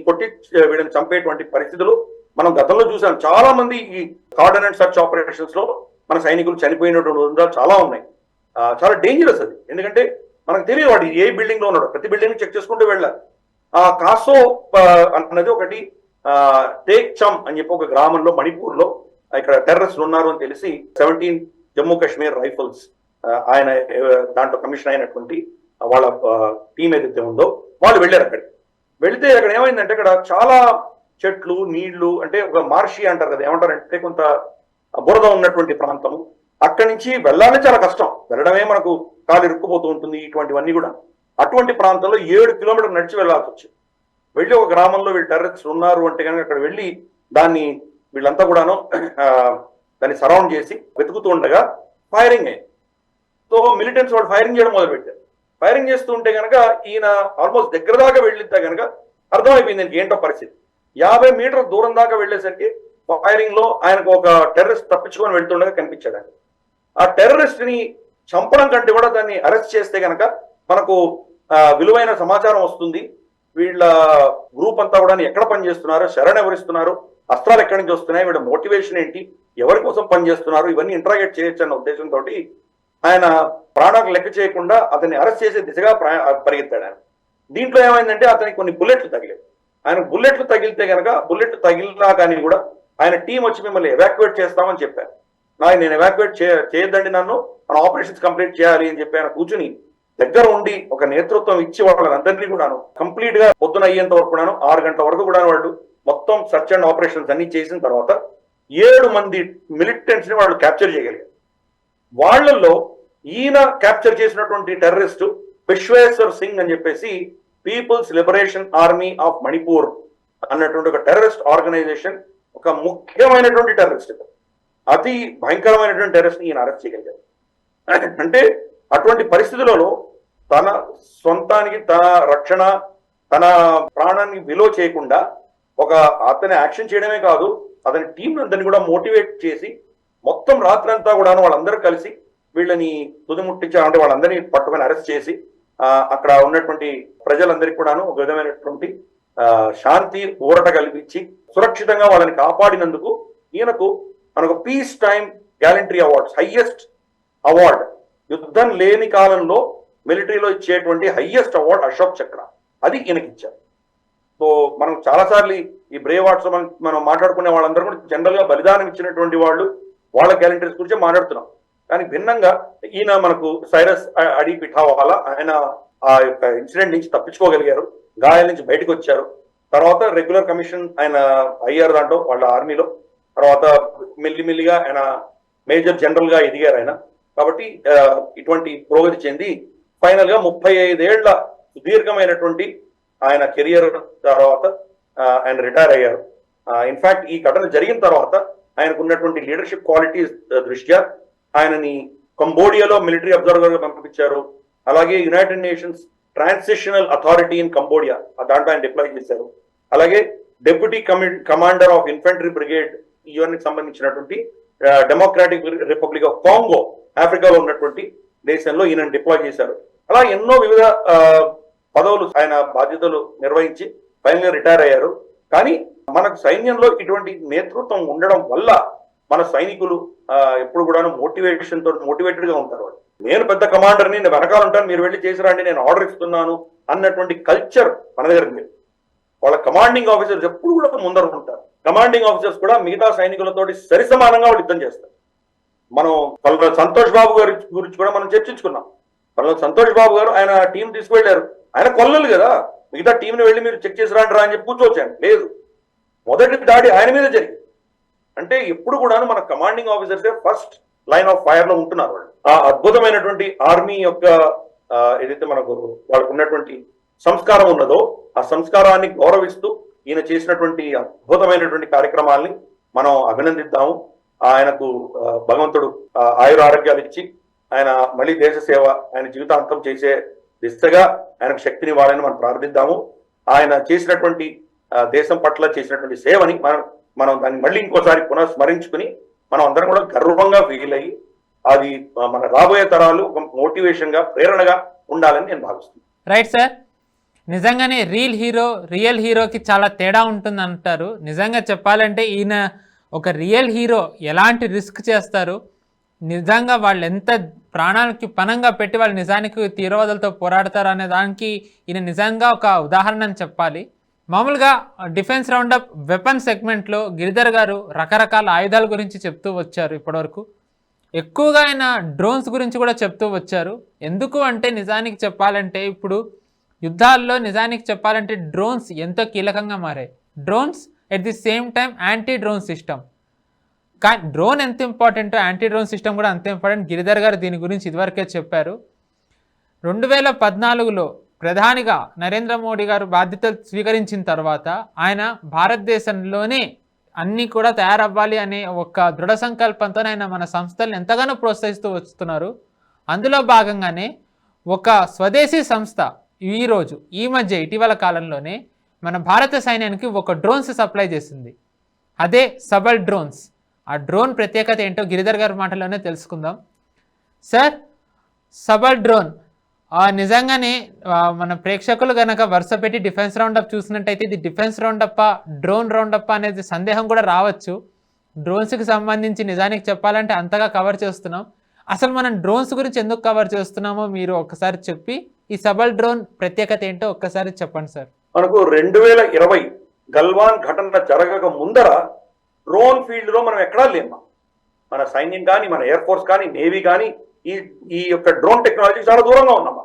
చంపేటువంటి పరిస్థితులు మనం గతంలో చూసాం. చాలా మంది ఈ కార్డన్ అండ్ సర్చ్ ఆపరేషన్స్ లో మన సైనికులు చనిపోయినటువంటి ఉదాహరణలు చాలా ఉన్నాయి. చాలా డేంజరస్ అది. ఎందుకంటే మనకు తెలియదు వాడు ఏ బిల్డింగ్ లో ఉన్నాడు, ప్రతి బిల్డింగ్ చెక్ చేసుకుంటూ వెళ్ళాలి. కాసో అన్నది ఒకటి టేక్ చమ్ అని చెప్పి ఒక గ్రామంలో మణిపూర్ లో ఇక్కడ టెర్రరిస్టులు ఉన్నారు అని తెలిసి 17 జమ్మూ కాశ్మీర్ రైఫల్స్ ఆయన దాంట్లో కమిషన్ అయినటువంటి వాళ్ళ టీం ఏదైతే ఉందో వాళ్ళు వెళ్ళారు. వెళితే అక్కడ ఏమైందంటే అక్కడ చాలా చెట్లు, నీళ్లు, అంటే ఒక మార్షి అంటారు కదా, ఏమంటారంటే కొంత బురద ఉన్నటువంటి ప్రాంతము. అక్కడి నుంచి వెళ్ళాలని చాలా కష్టం, వెళ్ళడమే మనకు కాలు ఇరుక్కుపోతూ ఉంటుంది. ఇటువంటివన్నీ కూడా అటువంటి ప్రాంతంలో 7 కిలోమీటర్లు నడిచి వెళ్ళాల్సి వచ్చింది. వెళ్ళి ఒక గ్రామంలో వీళ్ళు టెర్రరిస్ట్ ఉన్నారు అంటే కనుక అక్కడ వెళ్ళి వీళ్ళంతా కూడాను దాన్ని సరౌండ్ చేసి వెతుకుతూ ఉండగా ఫైరింగ్ అయింది. సో మిలిటెంట్స్ వాళ్ళు ఫైరింగ్ చేయడం మొదలుపెట్టారు. ఫైరింగ్ చేస్తూ ఉంటే కనుక ఈయన ఆల్మోస్ట్ దగ్గర దాకా వెళ్ళితే కనుక అర్థమైపోయింది ఏంటో పరిస్థితి. 50 మీటర్ల దూరం దాకా వెళ్ళేసరికి ఫైరింగ్ లో ఆయనకు ఒక టెర్రరిస్ట్ తప్పించుకొని వెళ్తుండగా కనిపించాడు. ఆ టెర్రరిస్ట్ ని చంపడం కంటే కూడా దాన్ని అరెస్ట్ చేస్తే కనుక మనకు విలువైన సమాచారం వస్తుంది. వీళ్ళ గ్రూప్ అంతా కూడా ఎక్కడ పనిచేస్తున్నారు, శరణ్ ఎవరిస్తున్నారు, అస్త్రాలు ఎక్కడి నుంచి వస్తున్నాయి, వీళ్ళ మోటివేషన్ ఏంటి, ఎవరి కోసం పనిచేస్తున్నారు, ఇవన్నీ ఇంట్రాగేట్ చేయొచ్చు అన్న ఉద్దేశంతో ఆయన ప్రాణాలకు లెక్క చేయకుండా అతన్ని అరెస్ట్ చేసే దిశగా పరిగెత్తాడు ఆయన. దీంట్లో ఏమైందంటే అతనికి కొన్ని బుల్లెట్లు తగిలాయి. ఆయన బుల్లెట్లు తగిలితే కనుక బుల్లెట్లు తగిలినా కానీ కూడా ఆయన టీం వచ్చి మిమ్మల్ని ఎవాక్యుయేట్ చేస్తామని చెప్పారు. నేను ఎవాక్యుయేట్ చేయొద్దండి, నన్ను మన ఆపరేషన్స్ కంప్లీట్ చేయాలి అని చెప్పి ఆయన కూర్చుని దగ్గర ఉండి ఒక నేతృత్వం ఇచ్చి వాళ్ళందరినీ కూడాను కంప్లీట్ గా పొద్దున అయ్యేంత వరకు కూడాను 6 గంటల వరకు కూడా వాళ్ళు మొత్తం సర్చ్ అండ్ ఆపరేషన్స్ అన్ని చేసిన తర్వాత 7 మంది మిలిటెంట్స్ ని వాళ్ళు క్యాప్చర్ చేయగలిగారు. వాళ్లలో ఈయన క్యాప్చర్ చేసినటువంటి టెర్రరిస్ట్ విశ్వేశ్వర్ సింగ్ అని చెప్పేసి people's liberation army of Manipur అన్నటువంటి ఒక టెర్రరిస్ట్ ఆర్గనైజేషన్, ఒక ముఖ్యమైనటువంటి టెర్రరిస్ట్, అతి భయంకరమైనటువంటి టెర్రరిస్ట్ ఈయన అరెస్ట్ చేయగలిగారు. అంటే అటువంటి పరిస్థితులలో తన సొంతానికి తన రక్షణ, తన ప్రాణాన్ని విలువ చేయకుండా అతని యాక్షన్ చేయడమే కాదు, అతని టీం అందరినీ కూడా మోటివేట్ చేసి మొత్తం రాత్రంతా కూడా వాళ్ళందరూ కలిసి వీళ్ళని తుదిముట్టించారు. అంటే వాళ్ళందరినీ పట్టుకొని అరెస్ట్ చేసి అక్కడ ఉన్నటువంటి ప్రజలందరికీ కూడాను ఒక విధమైనటువంటి శాంతి ఊరట కల్పించి సురక్షితంగా వాళ్ళని కాపాడినందుకు ఈయనకు మనకు piece time gallantry awards, highest award, యుద్ధం లేని కాలంలో మిలిటరీలో ఇచ్చేటువంటి హైయెస్ట్ అవార్డ్ అశోక్ చక్ర, అది ఈయనకి ఇచ్చారు. సో మనం చాలాసార్లు ఈ బ్రేవ్ హార్ట్స్ మనం మాట్లాడుకునే వాళ్ళందరూ కూడా జనరల్ గా బలిదానం ఇచ్చినటువంటి వాళ్ళ గ్యాలంటరీస్ గురించి మాట్లాడుతున్నాం. కానీ భిన్నంగా ఈయన మనకు సైరస్ అడీ పిఠావాలా, ఆయన ఆ యొక్క ఇన్సిడెంట్ నుంచి తప్పించుకోగలిగారు, గాయాల నుంచి బయటకు వచ్చారు. తర్వాత రెగ్యులర్ కమిషన్ ఆయన అయ్యారు దాంట్లో వాళ్ళ ఆర్మీలో. తర్వాత మెల్లిమెల్లిగా ఆయన మేజర్ జనరల్ గా ఎదిగారు ఆయన. కాబట్టి ఇటువంటి పురోగతి చెంది ఫైనల్ గా 35 ఏళ్ల సుదీర్ఘమైనటువంటి ఆయన కెరియర్ తర్వాత ఆయన రిటైర్ అయ్యారు. ఇన్ఫాక్ట్ ఈ ఘటన జరిగిన తర్వాత ఆయనకు ఉన్నటువంటి లీడర్షిప్ క్వాలిటీస్ దృష్ట్యా ఆయనని కంబోడియాలో మిలిటరీ అబ్జర్వర్ గా పంపించారు. అలాగే United Nations transitional authority in Cambodia దాంట్లో ఆయన డిప్లాయ్ చేశారు. అలాగే deputy commander of infantry brigade UN కి సంబంధించినటువంటి డెమోక్రాటిక్ రిపబ్లిక్ ఆఫ్ కాంగో ఆఫ్రికాలో ఉన్నటువంటి దేశంలో ఈయన డిప్లాయ్ చేశారు. అలా ఎన్నో వివిధ పదవులు ఆయన బాధ్యతలు నిర్వహించి ఫైనల్ గా రిటైర్ అయ్యారు. కానీ మనకు సైన్యంలో ఇటువంటి నేతృత్వం ఉండడం వల్ల మన సైనికులు ఎప్పుడు కూడా మోటివేషన్ తో మోటివేటెడ్ గా ఉంటారు. వాళ్ళు నేను పెద్ద కమాండర్ని, నేను వెనకాల ఉంటాను, మీరు వెళ్ళి చేసిరండి, నేను ఆర్డర్ ఇస్తున్నాను అన్నటువంటి కల్చర్ మన దగ్గర లేదు. వాళ్ళ కమాండింగ్ ఆఫీసర్స్ ఎప్పుడు కూడా ముందర ఉంటారు. కమాండింగ్ ఆఫీసర్స్ కూడా మిగతా సైనికులతోటి సరిసమానంగా వాళ్ళు యుద్ధం చేస్తారు. మనం పల్లె సంతోష్ బాబు గారి గురించి కూడా మనం చర్చించుకున్నాం. పల్లె సంతోష్ బాబు గారు ఆయన టీం తీసుకువెళ్ళారు. ఆయన కొల్లలు కదా, మిగతా టీంని వెళ్ళి మీరు చెక్ చేసి రాండి రా అని చెప్పి కూర్చోవచ్చాను. లేదు, మొదటి దాడి ఆయన మీద జరిగింది. అంటే ఎప్పుడు కూడా మన కమాండింగ్ ఆఫీసర్సే ఫస్ట్ లైన్ ఆఫ్ ఫైర్ లో ఉంటున్నారు. వాళ్ళు ఆ అద్భుతమైనటువంటి ఆర్మీ యొక్క ఏదైతే మనకు వాళ్ళకు ఉన్నటువంటి సంస్కారం ఉన్నదో ఆ సంస్కారాన్ని గౌరవిస్తూ ఈయన చేసినటువంటి అద్భుతమైనటువంటి కార్యక్రమాల్ని మనం అభినందిద్దాము. ఆయనకు భగవంతుడు ఆయుర ఆరోగ్యాలు ఇచ్చి ఆయన మళ్ళీ దేశ సేవ ఆయన జీవితాంతం చేసే దిశగా ఆయనకు శక్తిని ఇవ్వాలని మనం ప్రార్థిద్దాము. ఆయన చేసినటువంటి దేశం పట్ల చేసినటువంటి సేవని మనం దాన్ని మళ్ళీ ఇంకోసారి పునఃస్మరించుకుని మనం అందరం కూడా గర్వంగా ఫీల్ అయ్యి అది మన రాబోయే తరాలు ఒక మోటివేషన్ గా ప్రేరణగా ఉండాలని నేను భావిస్తున్నాను. రైట్ సార్, నిజంగానే రియల్ హీరోకి చాలా తేడా ఉంటుంది అంటారు. నిజంగా చెప్పాలంటే ఈయన ఒక రియల్ హీరో ఎలాంటి రిస్క్ చేస్తారు, నిజంగా వాళ్ళు ఎంత ప్రాణాలకి పణంగా పెట్టి వాళ్ళు నిజానికి తీవ్రవాదులతో పోరాడతారు అనే దానికి ఈయన నిజంగా ఒక ఉదాహరణ అని చెప్పాలి. మామూలుగా డిఫెన్స్ రౌండప్ వెపన్ సెగ్మెంట్లో గిరిధర్ గారు రకరకాల ఆయుధాల గురించి చెప్తూ వచ్చారు. ఇప్పటివరకు ఎక్కువగా ఆయన డ్రోన్స్ గురించి కూడా చెప్తూ వచ్చారు. ఎందుకు అంటే నిజానికి చెప్పాలంటే ఇప్పుడు యుద్ధాల్లో నిజానికి చెప్పాలంటే డ్రోన్స్ ఎంతో కీలకంగా మారాయి. Drones at the same time anti drone system. కానీ డ్రోన్ ఎంత ఇంపార్టెంటో యాంటీ డ్రోన్ సిస్టమ్ కూడా అంతే ఇంపార్టెంట్. గిరిధర్ గారు దీని గురించి ఇదివరకే చెప్పారు. 2014లో ప్రధానిగా నరేంద్ర మోడీ గారు బాధ్యతలు స్వీకరించిన తర్వాత ఆయన భారతదేశంలోనే అన్నీ కూడా తయారవ్వాలి అనే ఒక దృఢ సంకల్పంతో ఆయన మన సంస్థలను ఎంతగానో ప్రోత్సహిస్తూ వస్తున్నారు. అందులో భాగంగానే ఒక స్వదేశీ సంస్థ ఈ మధ్య ఇటీవల కాలంలోనే మన భారత సైన్యానికి ఒక డ్రోన్స్ సప్లై చేసింది. అదే సబల్ డ్రోన్స్. ఆ డ్రోన్ ప్రత్యేకత ఏంటో గిరిధర్ గారి మాటలోనే తెలుసుకుందాం. సార్, సబల్ డ్రోన్ నిజంగానే మన ప్రేక్షకులు కనుక వరుస పెట్టి డిఫెన్స్ రౌండప్ చూసినట్టయితే ఇది డిఫెన్స్ రౌండప్పా డ్రోన్ రౌండప్పా అనేది సందేహం కూడా రావచ్చు. డ్రోన్స్కి సంబంధించి నిజానికి చెప్పాలంటే అంతగా కవర్ చేస్తున్నాం. అసలు మనం డ్రోన్స్ గురించి ఎందుకు కవర్ చేస్తున్నామో మీరు ఒక్కసారి చెప్పి ఈ సబల్ డ్రోన్ ప్రత్యేకత ఏంటో ఒక్కసారి చెప్పండి సార్. మనకు 2020 గల్వాన్ ఘటన జరగక ముందర డ్రోన్ ఫీల్డ్ లో మనం ఎక్కడా లేమ్మా. మన సైన్యం కానీ, మన ఎయిర్ ఫోర్స్ కానీ, నేవీ కానీ ఈ యొక్క డ్రోన్ టెక్నాలజీ చాలా దూరంగా ఉన్నామా.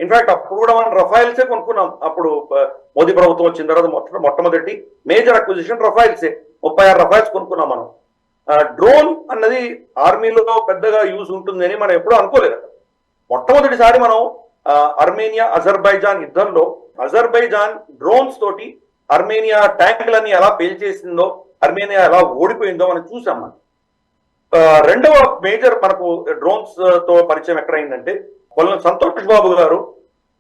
ఇన్ఫాక్ట్ అప్పుడు కూడా మనం రఫైల్సే కొనుక్కున్నాం. అప్పుడు మోదీ ప్రభుత్వం వచ్చిన తర్వాత మొట్టమొదటి మేజర్ అక్విజిషన్ రఫైల్సే. 36 రఫైల్స్ కొనుక్కున్నాం మనం. డ్రోన్ అన్నది ఆర్మీలో పెద్దగా యూజ్ ఉంటుందని మనం ఎప్పుడూ అనుకోలేదు. మొట్టమొదటిసారి మనం అర్మేనియా అజర్బైజాన్ యుద్ధంలో అజర్బైజాన్ డ్రోన్స్ తోటి అర్మేనియా ట్యాంకులన్నీ ఎలా పేల్చేసిందో, అర్మేనియా ఎలా ఓడిపోయిందో మనం చూసాం. మనం రెండవ మేజర్ మనకు డ్రోన్స్ తో పరిచయం ఎక్కడైందంటే కొల్లం సంతోష్ బాబు గారు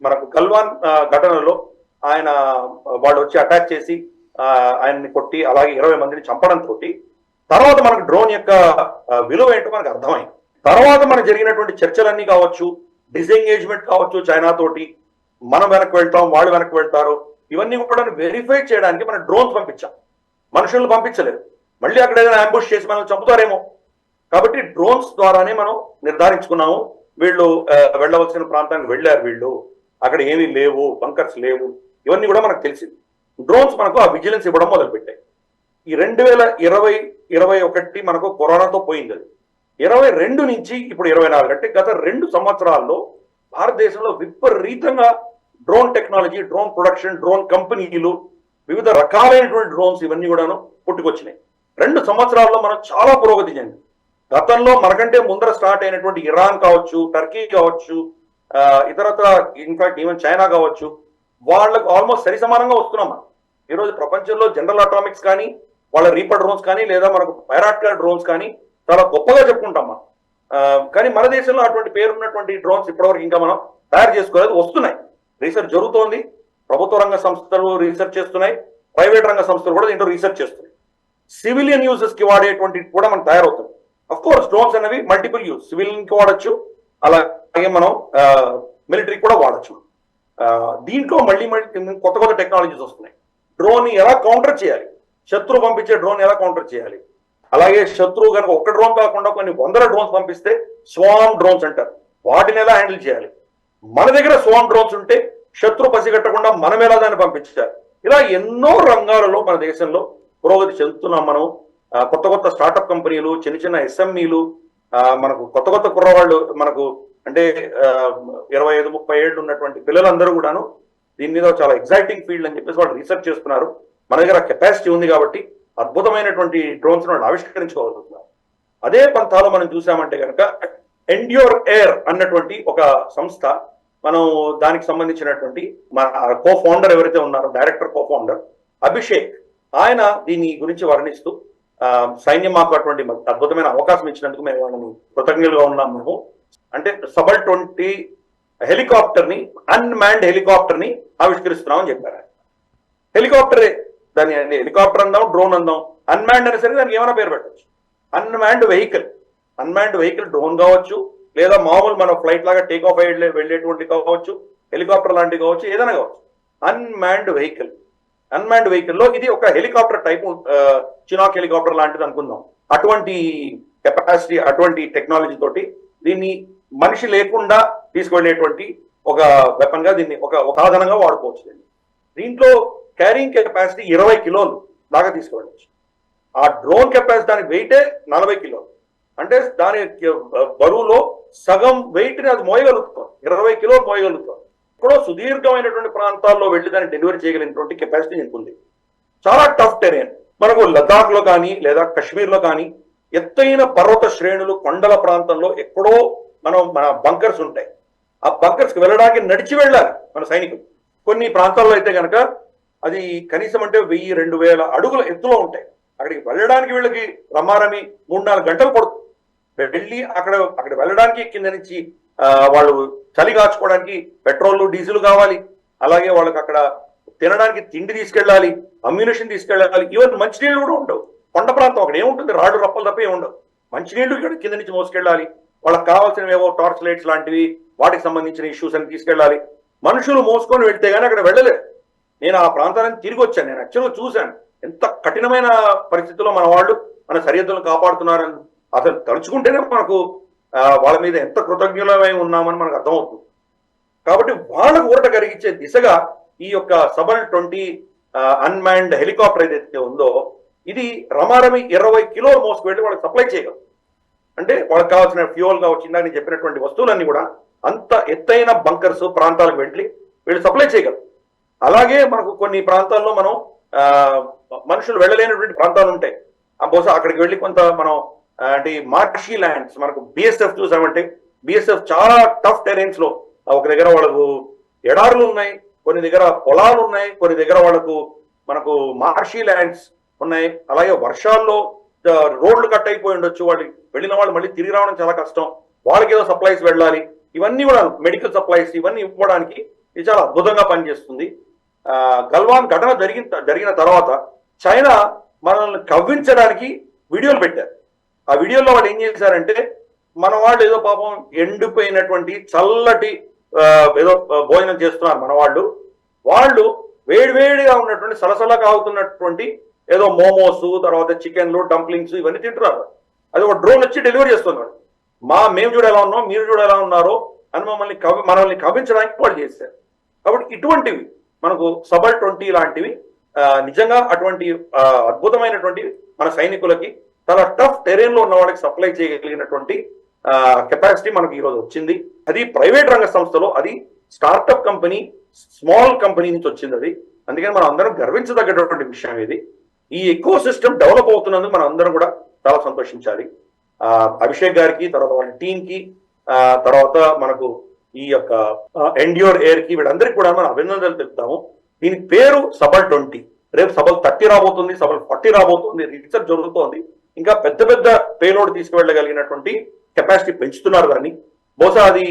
మనకు గల్వాన్ ఘటనలో వాళ్ళు వచ్చి అటాక్ చేసి ఆయన్ని కొట్టి అలాగే 20 మందిని చంపడంతో తర్వాత మనకు డ్రోన్ యొక్క విలువ ఏంటో మనకు అర్థమైంది. తర్వాత మనకు జరిగినటువంటి చర్చలన్నీ కావచ్చు, డిసెంగేజ్మెంట్ కావచ్చు చైనా తోటి, మనం వెనక్కి వెళ్తాం వాళ్ళు వెనక్కి వెళ్తారు, ఇవన్నీ కూడా వెరిఫై చేయడానికి మనం డ్రోన్స్ పంపించాం. మనుషులను పంపించలేదు. మళ్ళీ అక్కడ ఏదైనా అంబుష్ చేసి మనం చంపుతారేమో. కాబట్టి డ్రోన్స్ ద్వారానే మనం నిర్ధారించుకున్నాము వీళ్ళు వెళ్ళవలసిన ప్రాంతానికి వెళ్ళారు, వీళ్ళు అక్కడ ఏమీ లేవు, బంకర్స్ లేవు, ఇవన్నీ కూడా మనకు తెలిసింది. డ్రోన్స్ మనకు ఆ విజిలెన్స్ ఇవ్వడం మొదలుపెట్టాయి. ఈ 2020-21 మనకు కరోనాతో పోయింది. అది 22 నుంచి ఇప్పుడు 24 అంటే గత 2 సంవత్సరాల్లో భారతదేశంలో విపరీతంగా drone technology, drone production, drone కంపెనీలు, వివిధ రకాలైనటువంటి డ్రోన్స్ ఇవన్నీ కూడాను పుట్టుకొచ్చినాయి. 2 సంవత్సరాల్లో మనం చాలా పురోగతి చెంది. గతంలో మనకంటే ముందర స్టార్ట్ అయినటువంటి ఇరాన్ కావచ్చు, టర్కీ కావచ్చు, ఇతరత్ర ఇన్ఫాక్ట్ ఈవెన్ చైనా కావచ్చు, వాళ్ళకు ఆల్మోస్ట్ సరి సమానంగా వస్తున్నాం మనం. ఈరోజు ప్రపంచంలో జనరల్ అటామిక్స్ కానీ, వాళ్ళ రీపర్ డ్రోన్స్ కానీ, లేదా మనకు పైరాట్కర్ డ్రోన్స్ కానీ చాలా గొప్పగా చెప్పుకుంటాం మనం. కానీ మన దేశంలో అటువంటి పేరున్నటువంటి డ్రోన్స్ ఇప్పటివరకు ఇంకా మనం తయారు చేసుకోలేదు. వస్తున్నాయి, రీసెర్చ్ జరుగుతోంది. ప్రభుత్వ రంగ సంస్థలు రీసెర్చ్ చేస్తున్నాయి, ప్రైవేట్ రంగ సంస్థలు కూడా దీంట్లో రీసెర్చ్ చేస్తున్నాయి. సివిలియన్ యూజెస్ కి వాడేటువంటి కూడా మనం తయారవుతుంది. అఫ్ కోర్స్ డ్రోన్స్ అనేవి మల్టిపుల్ యూజ్, సివిలియన్ కి వాడచ్చు, అలాగే మనం మిలిటరీ కూడా వాడచ్చు. దీంట్లో మళ్ళీ కొత్త కొత్త టెక్నాలజీస్ వస్తున్నాయి. డ్రోన్ ఎలా కౌంటర్ చేయాలి, శత్రువు పంపించే డ్రోన్ ఎలా కౌంటర్ చేయాలి, అలాగే శత్రువు కనుక ఒక డ్రోన్ కాకుండా కొన్ని 100 డ్రోన్స్ పంపిస్తే స్వామ్ డ్రోన్స్ అంటారు, వాటిని ఎలా హ్యాండిల్ చేయాలి, మన దగ్గర స్వామ్ డ్రోన్స్ ఉంటే శత్రు పసిగట్టకుండా మనం ఎలా దాన్ని పంపించాలి. ఇలా ఎన్నో రంగాలలో మన దేశంలో పురోగతి చెందుతున్నాం మనం. కొత్త కొత్త స్టార్టప్ కంపెనీలు, చిన్న చిన్న ఎస్ఎంఈలు, మనకు కొత్త కొత్త కుర్రవాళ్ళు, మనకు అంటే 25-30 ఏళ్ళు ఉన్నటువంటి పిల్లలందరూ కూడాను దీని మీద చాలా ఎగ్జైటింగ్ ఫీల్డ్ అని చెప్పేసి వాళ్ళు రీసెర్చ్ చేస్తున్నారు. మన దగ్గర కెపాసిటీ ఉంది కాబట్టి అద్భుతమైనటువంటి డ్రోన్స్ వాళ్ళు ఆవిష్కరించుకోగలుగుతున్నారు. అదే పంథాలో మనం చూసామంటే కనుక ఎండ్యూర్ ఎయిర్ అన్నటువంటి ఒక సంస్థ, మనం దానికి సంబంధించినటువంటి మన కో ఫౌండర్ ఎవరైతే ఉన్నారో, డైరెక్టర్ కో ఫౌండర్ అభిషేక్, ఆయన దీని గురించి వర్ణిస్తూ సైన్యం మాకు అటువంటి అద్భుతమైన అవకాశం ఇచ్చినందుకు మేము వాళ్ళని కృతజ్ఞులుగా ఉన్నాం. మేము అంటే సబల్ 20 హెలికాప్టర్ ని, అన్మాన్డ్ హెలికాప్టర్ ని ఆవిష్కరిస్తున్నామని చెప్పారు. హెలికాప్టరే దాని హెలికాప్టర్ అందాం, డ్రోన్ అందాం, అన్మాన్డ్ అనేసరికి దానికి ఏమైనా పేరు పెట్టచ్చు. అన్మాన్డ్ వెహికల్ డ్రోన్ కావచ్చు, లేదా మామూలు మన ఫ్లైట్ లాగా టేక్ ఆఫ్ వెళ్ళేటువంటి కావచ్చు, హెలికాప్టర్ లాంటివి కావచ్చు, ఏదైనా కావచ్చు. అన్మాన్డ్ వెహికల్లో ఇది ఒక హెలికాప్టర్ టైపు, చినాక్ హెలికాప్టర్ లాంటిది అనుకుందాం. అటువంటి కెపాసిటీ, అటువంటి టెక్నాలజీ తోటి దీన్ని మనిషి లేకుండా తీసుకువెళ్ళేటువంటి ఒక వెపన్ గా దీన్ని ఒక సాధనంగా వాడుకోవచ్చు. దీంట్లో క్యారింగ్ కెపాసిటీ 20 కిలోలు దాకా తీసుకువెళ్ళచ్చు. ఆ డ్రోన్ కెపాసిటీ, దాని వెయిటే 40 కిలోలు. అంటే దాని బరువులో సగం వెయిట్ ని అది మోయగలుగుతాం, 20 కిలోలు మోయగలుగుతాం. ఎక్కడో సుదీర్ఘమైనటువంటి ప్రాంతాల్లో వెళ్ళి దాన్ని డెలివరీ చేయగలిగినటువంటి కెపాసిటీ దీనికి ఉంది. చాలా టఫ్ టెరెన్, మనకు లద్దాఖ్ లో కానీ లేదా కశ్మీర్ లో కానీ ఎత్తైన పర్వత శ్రేణులు, కొండల ప్రాంతంలో ఎక్కడో మన బంకర్స్ ఉంటాయి. ఆ బంకర్స్ కి వెళ్ళడానికి నడిచి వెళ్ళాలి మన సైనికులు. కొన్ని ప్రాంతాల్లో అయితే కనుక అది కనీసం అంటే 1000-2000 అడుగుల ఎత్తులో ఉంటాయి. అక్కడికి వెళ్ళడానికి వీళ్ళకి రమారమి 3-4 గంటలు పడుతుంది. వెళ్ళి అక్కడ వెళ్ళడానికి కింద నుంచి వాళ్ళు చలి కాచుకోవడానికి పెట్రోల్, డీజిల్ కావాలి. అలాగే వాళ్ళకి అక్కడ తినడానికి తిండి తీసుకెళ్ళాలి, అమ్యునిషన్ తీసుకెళ్ళాలి. ఈవెన్ మంచినీళ్ళు కూడా ఉండవు. కొండ ప్రాంతం అక్కడ ఏముంటుంది, రాళ్ళు రప్పలు తప్ప ఏముండవు. మంచినీళ్ళు ఇక్కడ కింద నుంచి మోసుకెళ్ళాలి. వాళ్ళకి కావాల్సినవి ఏవో టార్చ్ లైట్స్ లాంటివి, వాటికి సంబంధించిన ఇష్యూస్ అని తీసుకెళ్ళాలి. మనుషులు మోసుకొని వెళ్తే గానీ అక్కడ వెళ్ళలేదు. నేను ఆ ప్రాంతానికి తిరిగి వచ్చాను. నేను యాక్చువల్గా చూశాను ఎంత కఠినమైన పరిస్థితుల్లో మన వాళ్ళు మన సరిహద్దులను కాపాడుతున్నారని. అసలు తలుచుకుంటేనే మనకు వాళ్ళ మీద ఎంత కృతజ్ఞులమై ఉన్నామని మనకు అర్థమవుతుంది. కాబట్టి వాళ్ళకు ఊరట కలిగించే దిశగా ఈ యొక్క సబల్ 20 అన్మాన్డ్ హెలికాప్టర్ ఏదైతే ఉందో, ఇది రమారమి 20 కిలోలు మోసుకు వాళ్ళకి సప్లై చేయగలరు. అంటే వాళ్ళకి కావాల్సిన ఫ్యూయల్ కావచ్చు, ఇందాక నేను చెప్పినటువంటి వస్తువులన్నీ కూడా అంత ఎత్తైన బంకర్స్ ప్రాంతాలకు వెళ్ళి వీళ్ళు సప్లై చేయగలరు. అలాగే మనకు కొన్ని ప్రాంతాల్లో మనం మనుషులు వెళ్ళలేనటువంటి ప్రాంతాలు ఉంటాయి. బహుశా అక్కడికి వెళ్ళి కొంత మనం అంటే మార్షీ ల్యాండ్స్, మనకు బిఎస్ఎఫ్ చూసామంటే బిఎస్ఎఫ్ చాలా టఫ్ టెరెన్స్ లో, ఒక దగ్గర వాళ్ళకు ఎడారులు ఉన్నాయి, కొన్ని దగ్గర పొలాలు ఉన్నాయి, కొన్ని దగ్గర మనకు మార్షీ ల్యాండ్స్ ఉన్నాయి. అలాగే వర్షాల్లో రోడ్లు కట్ అయిపోయి ఉండొచ్చు. వాళ్ళు వెళ్ళిన వాళ్ళు మళ్ళీ తిరిగి రావడం చాలా కష్టం. వాళ్ళకి ఏదో సప్లైస్ వెళ్ళాలి. ఇవన్నీ కూడా మెడికల్ సప్లైస్ ఇవన్నీ ఇవ్వడానికి ఇది చాలా అద్భుతంగా పనిచేస్తుంది. గల్వాన్ ఘటన జరిగిన తర్వాత చైనా మనల్ని కవ్వించడానికి వీడియోలు పెట్టారు. ఆ వీడియోలో వాళ్ళు ఏం చేశారంటే, మన వాళ్ళు ఏదో పాపం ఎండిపోయినటువంటి చల్లటి ఏదో భోజనం చేస్తున్నారు మన వాళ్ళు వేడివేడిగా ఉన్నటువంటి సలసలా కాగుతున్నటువంటి ఏదో మోమోస్, తర్వాత చికెన్లు, డంప్లింగ్స్ ఇవన్నీ తింటున్నారు. అది ఒక డ్రోన్ వచ్చి డెలివరీ చేస్తున్నాడు. మేము చూడ ఎలా ఉన్నాం, మీరు చూడ ఎలా ఉన్నారో అని మనల్ని కవ్వించడానికి వాళ్ళు చేశారు. కాబట్టి ఇటువంటివి మనకు సబల్ 20 లాంటివి నిజంగా అటువంటి అద్భుతమైనటువంటి మన సైనికులకి చాలా టఫ్ టెరెన్ లో ఉన్న వాళ్ళకి సప్లై చేయగలిగినటువంటి కెపాసిటీ మనకి ఈరోజు వచ్చింది. అది ప్రైవేట్ రంగ సంస్థలో, అది స్టార్టప్ కంపెనీ, స్మాల్ కంపెనీ నుంచి వచ్చింది అది. అందుకని మనం అందరం గర్వించదగ్గటువంటి విషయం ఇది. ఈ ఎకో సిస్టమ్ డెవలప్ అవుతున్నందుకు మనం అందరం కూడా చాలా సంతోషించాలి. అభిషేక్ గారికి, తర్వాత వాళ్ళ టీమ్ కి, తర్వాత మనకు ఈ యొక్క ఎండ్యూర్ ఎయిర్ కి, వీళ్ళందరికీ కూడా మనం అభినందనలు తెలుపుతాము. దీని పేరు సబల్ 20, రేపు సబల్ 30 రాబోతుంది, సబల్ 40 రాబోతుంది, రీసెర్చ్ జరుగుతోంది. ఇంకా పెద్ద పెద్ద పేలోడ్ తీసుకువెళ్ళగలిగినటువంటి కెపాసిటీ పెంచుతున్నారు దాన్ని. బహుశా అది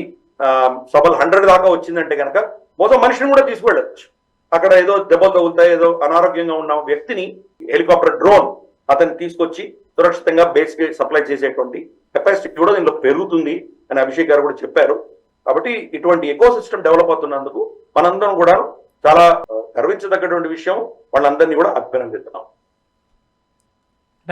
సబల్ 100 దాకా వచ్చిందంటే కనుక బహుశా మనిషిని కూడా తీసుకువెళ్ళచ్చు. అక్కడ ఏదో దెబ్బలు తగులుతాయి, ఏదో అనారోగ్యంగా ఉన్న వ్యక్తిని హెలికాప్టర్ డ్రోన్ అతన్ని తీసుకొచ్చి సురక్షితంగా బేస్ కి సప్లై చేసేటువంటి కెపాసిటీ కూడా దీనిలో పెరుగుతుంది అని అభిషేక్ గారు కూడా చెప్పారు. కాబట్టి ఇటువంటి ఎకో సిస్టమ్ డెవలప్ అవుతున్నందుకు మనందరం కూడా చాలా గర్వించదగ్గటువంటి విషయం. వాళ్ళందరినీ కూడా అభినందిస్తున్నాం.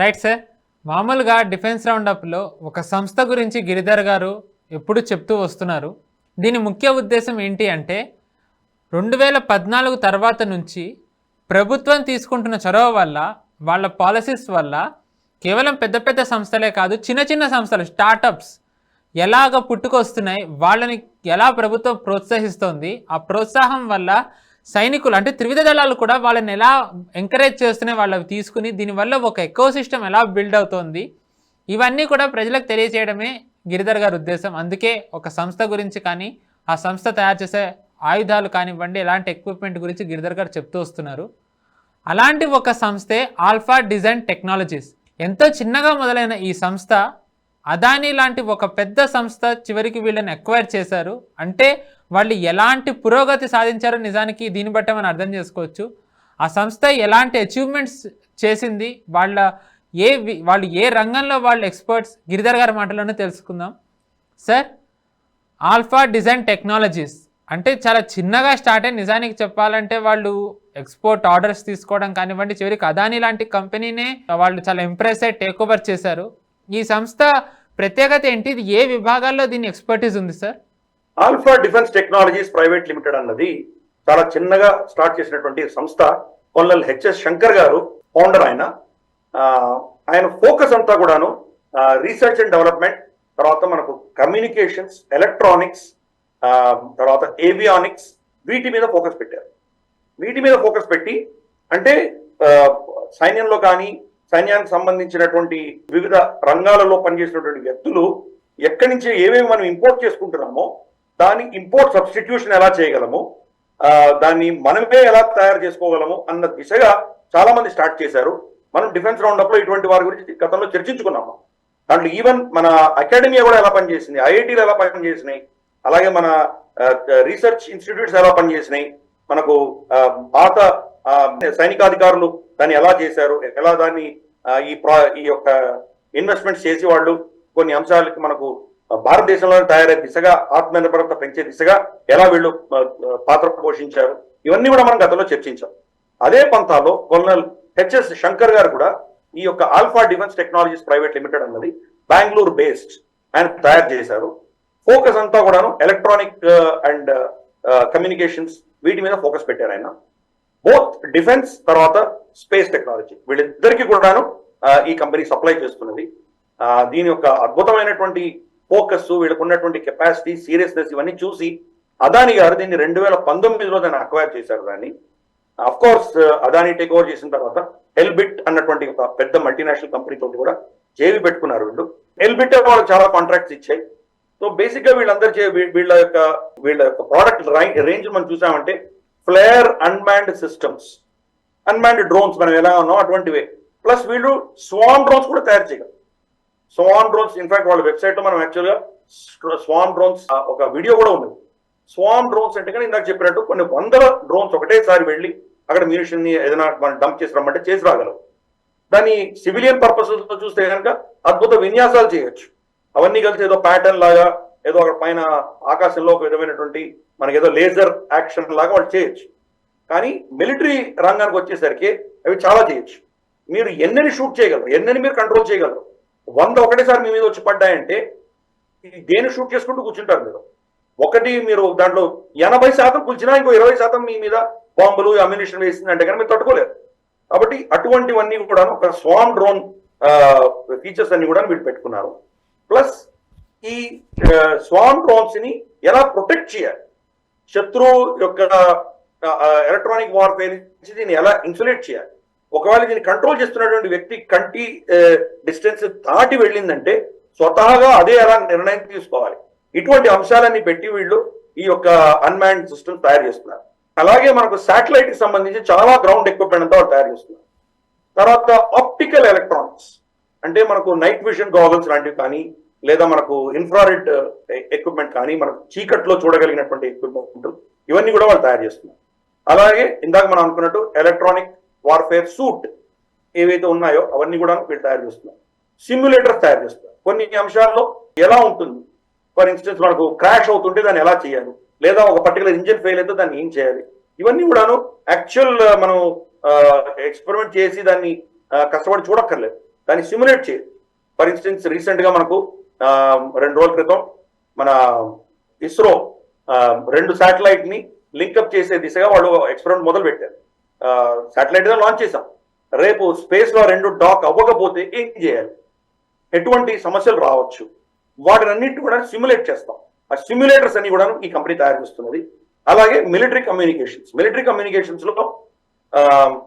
Right sir. మామూలుగా డిఫెన్స్ రౌండప్లో ఒక సంస్థ గురించి గిరిధర్ గారు ఎప్పుడు చెప్తూ వస్తున్నారు. దీని ముఖ్య ఉద్దేశం ఏంటి అంటే 2014 తర్వాత నుంచి ప్రభుత్వం తీసుకుంటున్న చొరవ వల్ల, వాళ్ళ పాలసీస్ వల్ల కేవలం పెద్ద పెద్ద సంస్థలే కాదు, చిన్న చిన్న సంస్థలు, స్టార్టప్స్ ఎలాగ పుట్టుకొస్తున్నాయి, వాళ్ళని ఎలా ప్రభుత్వం ప్రోత్సహిస్తోంది, ఆ ప్రోత్సాహం వల్ల సైనికులు అంటే త్రివిధ దళాలు కూడా వాళ్ళని ఎలా ఎంకరేజ్ చేస్తున్నాయి, వాళ్ళవి తీసుకుని దీనివల్ల ఒక ఎకో సిస్టమ్ ఎలా బిల్డ్ అవుతోంది, ఇవన్నీ కూడా ప్రజలకు తెలియజేయడమే గిరిధర్ గారి ఉద్దేశం. అందుకే ఒక సంస్థ గురించి కానీ, ఆ సంస్థ తయారు చేసే ఆయుధాలు కానివ్వండి, ఎలాంటి ఎక్విప్మెంట్ గురించి గిరిధర్ గారు చెప్తూ వస్తున్నారు. అలాంటి ఒక సంస్థే ఆల్ఫా డిజైన్ టెక్నాలజీస్. ఎంతో చిన్నగా మొదలైన ఈ సంస్థ అదానీ లాంటి ఒక పెద్ద సంస్థ చివరికి వీళ్ళని ఎక్వైర్ చేశారు. అంటే వాళ్ళు ఎలాంటి పురోగతి సాధించారో నిజానికి దీన్ని బట్టే మనం అర్థం చేసుకోవచ్చు. ఆ సంస్థ ఎలాంటి అచీవ్మెంట్స్ చేసింది, వాళ్ళు ఏ రంగంలో వాళ్ళు ఎక్స్పర్ట్స్, గిరిధర్ గారి మాటలోనే తెలుసుకుందాం. సార్, ఆల్ఫా డిజైన్ టెక్నాలజీస్ అంటే చాలా చిన్నగా స్టార్ట్ అయ్యి నిజానికి చెప్పాలంటే వాళ్ళు ఎక్స్పోర్ట్ ఆర్డర్స్ తీసుకోవడం కానివ్వండి, చివరికి అదానీ లాంటి కంపెనీనే వాళ్ళు చాలా ఇంప్రెస్ అయ్యి టేక్ ఓవర్ చేశారు. ఈ సంస్థ ప్రత్యేకత ఏంటి? ఇది ఏ విభాగాల్లో దీని ఎక్స్పర్టీస్ ఉంది sir? Alpha defence technologies private limited అన్నది చాలా చిన్నగా స్టార్ట్ చేసినటువంటి సంస్థ. కొల్లల్ హెచ్ఎస్ శంకర్ గారు ఫౌండర్. ఆయన ఫోకస్ అంతా కూడాను రీసెర్చ్ అండ్ డెవలప్మెంట్, తర్వాత మనకు కమ్యూనికేషన్స్, ఎలక్ట్రానిక్స్, తర్వాత ఏవియానిక్స్, వీటి మీద ఫోకస్ పెట్టారు. వీటి మీద ఫోకస్ పెట్టి అంటే సైన్యంలో కానీ, సైన్యానికి సంబంధించినటువంటి వివిధ రంగాలలో పనిచేసినటువంటి వ్యక్తులు ఎక్కడి నుంచి ఏమేమి మనం ఇంపోర్ట్ చేసుకుంటున్నామో దాని ఇంపోర్ట్ సబ్స్టిట్యూషన్ ఎలా చేయగలము, దాన్ని మనమే ఎలా తయారు చేసుకోగలము అన్న దిశగా చాలా మంది స్టార్ట్ చేశారు. మనం డిఫెన్స్ రౌండప్ లో ఇటువంటి వారి గురించి గతంలో చర్చించుకున్నాము. దాంట్లో ఈవెన్ మన అకాడమీ కూడా ఎలా పనిచేసింది, ఐఐటీలు ఎలా పనిచేసినాయి, అలాగే మన రీసెర్చ్ ఇన్స్టిట్యూట్స్ ఎలా పనిచేసినాయి, మనకు పాత సైనికాధికారులు దాన్ని ఎలా చేశారు, ఎలా దాన్ని ఈ యొక్క ఇన్వెస్ట్మెంట్స్ చేసి వాళ్ళు కొన్ని అంశాలకి మనకు భారతదేశంలో తయారయ్యే దిశగా, ఆత్మనిర్భరత పెంచే దిశగా ఎలా వీళ్ళు పాత్ర పోషించారు, ఇవన్నీ కూడా మనం గతంలో చర్చించాం. అదే పంతాలో కొల్నల్ హెచ్ఎస్ శంకర్ గారు కూడా ఈ యొక్క alpha defence technologies private limited అన్నది బెంగళూరు బేస్డ్ ఆయన తయారు చేశారు. ఫోకస్ అంతా కూడాను ఎలక్ట్రానిక్ అండ్ కమ్యూనికేషన్స్, వీటి మీద ఫోకస్ పెట్టారు ఆయన. బోత్ డిఫెన్స్ తర్వాత స్పేస్ టెక్నాలజీ, వీళ్ళిద్దరికీ కూడాను ఈ కంపెనీ సప్లై చేస్తున్నది. దీని యొక్క అద్భుతమైనటువంటి ఫోకస్, వీళ్ళకు ఉన్నటువంటి కెపాసిటీ, సీరియస్నెస్ ఇవన్నీ చూసి అదానీ గారు దీన్ని 2019లో దాన్ని అక్వైర్ చేశారు. దాన్ని of course Adani take over చేసిన తర్వాత ఎల్బిట్ అన్నటువంటి ఒక పెద్ద మల్టీనేషనల్ కంపెనీ తోటి కూడా జేవి పెట్టుకున్నారు వీళ్ళు. ఎల్బిట్ వాళ్ళకి చాలా కాంట్రాక్ట్స్ ఇచ్చాయి. సో బేసిక్ గా వీళ్ళ యొక్క ప్రోడక్ట్ రేంజ్ మనం చూసామంటే flare unmanned systems, unmanned drones మనం ఎలా ఉన్నాం అటువంటివే, ప్లస్ వీళ్ళు స్వామ్ డ్రోన్స్ కూడా తయారు చేయగలరు. స్వామ్ డ్రోన్స్ ఇన్ఫాక్ట్ వాళ్ళ వెబ్సైట్ లో మనం యాక్చువల్గా స్వామ్ డ్రోన్స్ ఒక వీడియో కూడా ఉంది. స్వామ్ డ్రోన్స్ అంటే కానీ ఇందాక చెప్పినట్టు కొన్ని వందల డ్రోన్స్ ఒకటేసారి వెళ్ళి అక్కడ మ్యూనిషన్ ని ఏదైనా మనం డంప్ చేసి రమ్మంటే చేసి రాగలవు. దాన్ని సివిలియన్ పర్పసెస్ తో చూస్తే కనుక అద్భుత విన్యాసాలు చేయొచ్చు. అవన్నీ కలిసి ఏదో ప్యాటర్న్ లాగా, ఏదో అక్కడ పైన ఆకాశంలో ఒక విధమైనటువంటి మనకి ఏదో లేజర్ యాక్షన్ లాగా వాళ్ళు చేయొచ్చు. కానీ మిలిటరీ రంగానికి వచ్చేసరికి అవి చాలా చేయొచ్చు. మీరు ఎన్నని షూట్ చేయగలరు, ఎన్నని మీరు కంట్రోల్ చేయగలరు. 100 ఒకటేసారి మీ మీద వచ్చి పడ్డాయంటే దేన్ని షూట్ చేసుకుంటూ కూర్చుంటారు మీరు. ఒకటి మీరు దాంట్లో 80% కూల్చినా ఇంకో 20% మీ మీద బాంబులు, అమ్యునిషన్ వేసిందంటే కానీ మీరు తట్టుకోలేరు. కాబట్టి అటువంటివన్నీ కూడా ఒక స్వామ్ డ్రోన్ ఫీచర్స్ అన్ని కూడా వీళ్ళు పెట్టుకున్నారు. ప్లస్ ఈ స్వామ్ డ్రోన్స్ ని ఎలా ప్రొటెక్ట్ చేయాలి, శత్రువు యొక్క ఎలక్ట్రానిక్ వార్ఫేర్ నుంచి దీన్ని ఎలా ఇన్సులేట్ చేయాలి. ఒకవేళ దీన్ని కంట్రోల్ చేస్తున్నటువంటి వ్యక్తి కంటి డిస్టెన్స్ దాటి వెళ్ళిందంటే స్వతహాగా అదే ఎలా నిర్ణయం తీసుకోవాలి. ఇటువంటి అంశాలన్నీ పెట్టి వీళ్ళు ఈ యొక్క అన్మాన్డ్ సిస్టమ్ తయారు చేస్తున్నారు. అలాగే మనకు శాటిలైట్ కి సంబంధించి చాలా గ్రౌండ్ ఎక్విప్మెంట్ అంతా వాళ్ళు తయారు చేస్తున్నారు. తర్వాత ఆప్టికల్ ఎలక్ట్రానిక్స్ అంటే మనకు నైట్ విజన్ గాగల్స్ లాంటివి కానీ, లేదా మనకు ఇన్ఫ్రారెడ్ ఎక్విప్మెంట్ కానీ, మనకు చీకట్లో చూడగలిగినటువంటి ఎక్విప్మెంట్, ఇవన్నీ కూడా వాళ్ళు తయారు చేస్తున్నారు. అలాగే ఇందాక మనం అనుకున్నట్టు ఎలక్ట్రానిక్ వార్ఫేర్ సూట్ ఏవైతే ఉన్నాయో అవన్నీ కూడా వీళ్ళు తయారు చేస్తున్నారు. సిమ్యులేటర్స్ తయారు చేస్తున్నారు. కొన్ని అంశాల్లో ఎలా ఉంటుంది, ఫర్ ఇన్స్టెన్స్ మనకు క్రాష్ అవుతుంటే దాన్ని ఎలా చేయాలి, లేదా ఒక పర్టికులర్ ఇంజిన్ ఫెయిల్ అయితే దాన్ని ఏం చేయాలి, ఇవన్నీ కూడాను యాక్చువల్ మనం ఎక్స్పెరిమెంట్ చేసి దాన్ని కష్టపడి చూడక్కర్లేదు, దాన్ని సిమ్యులేట్ చేయాలి. ఫర్ ఇన్స్టెన్స్ రీసెంట్ గా మనకు 2 రోజుల క్రితం మన ఇస్రో 2 శాటిలైట్ ని లింకప్ చేసే దిశగా వాళ్ళు ఎక్స్పెరిమెంట్ మొదలు పెట్టారు. శాటిలైట్ లాంచ్ చేశాం. రేపు స్పేస్ లో 2 డాక్ అవ్వకపోతే ఏం చేయాలి, ఎటువంటి సమస్యలు రావచ్చు, వాటినన్నింటి కూడా సిమ్యులేట్ చేస్తాం. ఆ సిమ్యులేటర్స్ అన్ని కూడా ఈ కంపెనీ తయారు చేస్తున్నది. అలాగే మిలిటరీ కమ్యూనికేషన్స్ లో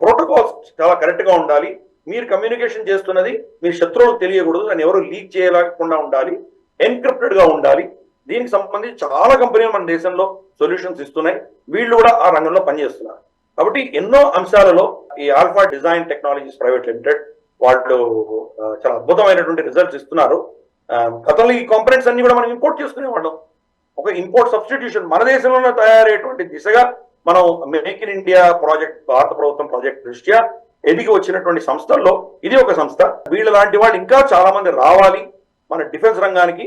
ప్రోటోకాల్స్ చాలా కరెక్ట్ గా ఉండాలి. మీరు కమ్యూనికేషన్ చేస్తున్నది మీ శత్రువులకు తెలియకూడదు, దాన్ని ఎవరు లీక్ చేయలేకుండా ఉండాలి, ఎన్క్రిప్టెడ్ గా ఉండాలి. దీనికి సంబంధించి చాలా కంపెనీలు మన దేశంలో సొల్యూషన్స్ ఇస్తున్నాయి. వీళ్ళు కూడా ఆ రంగంలో పనిచేస్తున్నారు. కాబట్టి ఎన్నో అంశాలలో ఈ alpha design technologies private limited వాళ్ళు చాలా అద్భుతమైనటువంటి రిజల్ట్స్ ఇస్తున్నారు. గతంలో ఈ కాంపనెంట్స్ అన్ని కూడా మనం ఇంపోర్ట్ చేసుకునేవాళ్ళం. ఒక ఇంపోర్ట్ సబ్స్టిట్యూషన్ మన దేశంలోనే తయారయ్యేటువంటి దిశగా మనం మేక్ ఇన్ ఇండియా ప్రాజెక్ట్, భారత ప్రభుత్వం ప్రాజెక్ట్ దృష్ట్యా ఎదిగి వచ్చినటువంటి సంస్థల్లో ఇది ఒక సంస్థ. వీళ్ళ లాంటి వాళ్ళు ఇంకా చాలా మంది రావాలి. మన డిఫెన్స్ రంగానికి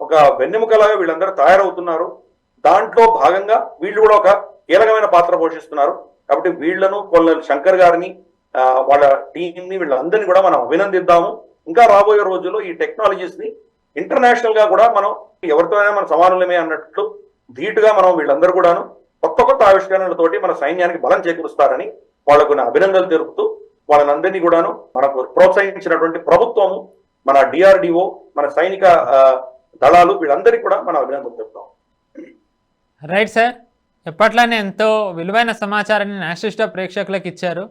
ఒక వెన్నెముకలాగా వీళ్ళందరూ తయారవుతున్నారు. దాంట్లో భాగంగా వీళ్ళు కూడా ఒక కీలకమైన పాత్ర పోషిస్తున్నారు. కాబట్టి వీళ్లను కొల్లేరు శంకర్ గారిని, వాళ్ళ టీంని, వీళ్ళందరినీ కూడా మనం అభినందిద్దాము. ఇంకా రాబోయే రోజుల్లో ఈ టెక్నాలజీస్ ని ఇంటర్నేషనల్ గా కూడా మనం ఎవరితోనైనా మన సమానులమే అన్నట్లు ధీటుగా మనం వీళ్ళందరూ కూడాను కొత్త ఆవిష్కరణలతోటి మన సైన్యానికి బలం చేకూరుస్తారని వాళ్లకు నా అభినందనలు తెలుపుతూ, వాళ్ళందరినీ కూడాను మనకు ప్రోత్సహించినటువంటి ప్రభుత్వము, మన డిఆర్డిఓ, మన సైనిక దళాలు, వీళ్ళందరికీ కూడా మనం అభినందనలు తెలుపుతాం. రైట్ సార్, ఎప్పట్లానే ఎంతో విలువైన సమాచారాన్ని నేషనల్ స్టాప్ ప్రేక్షకులకు ఇచ్చారు.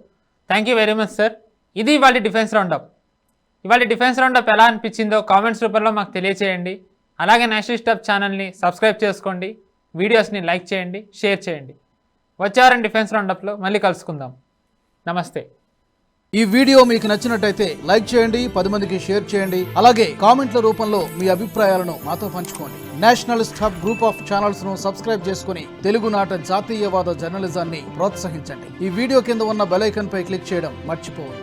Thank you very much sir. ఇది ఇవాళ డిఫెన్స్ రౌండప్. ఇవాళ డిఫెన్స్ రౌండప్ ఎలా అనిపించిందో కామెంట్స్ రూపంలో మాకు తెలియచేయండి. అలాగే నేషనల్ స్టాప్ ఛానల్ని సబ్స్క్రైబ్ చేసుకోండి, వీడియోస్ని లైక్ చేయండి, షేర్ చేయండి. వచ్చే వారం డిఫెన్స్ రౌండప్లో మళ్ళీ కలుసుకుందాం. నమస్తే. ఈ వీడియో మీకు నచ్చినట్టయితే లైక్ చేయండి, 10 మందికి షేర్ చేయండి. అలాగే కామెంట్ల రూపంలో మీ అభిప్రాయాలను మాతో పంచుకోండి. Nationalist hub group of channels ను సబ్స్క్రైబ్ చేసుకుని తెలుగునాట జాతీయవాద జర్నలిజాన్ని ప్రోత్సహించండి. ఈ వీడియో కింద ఉన్న బెల్ ఐకాన్ పై క్లిక్ చేయడం మర్చిపోవద్దు.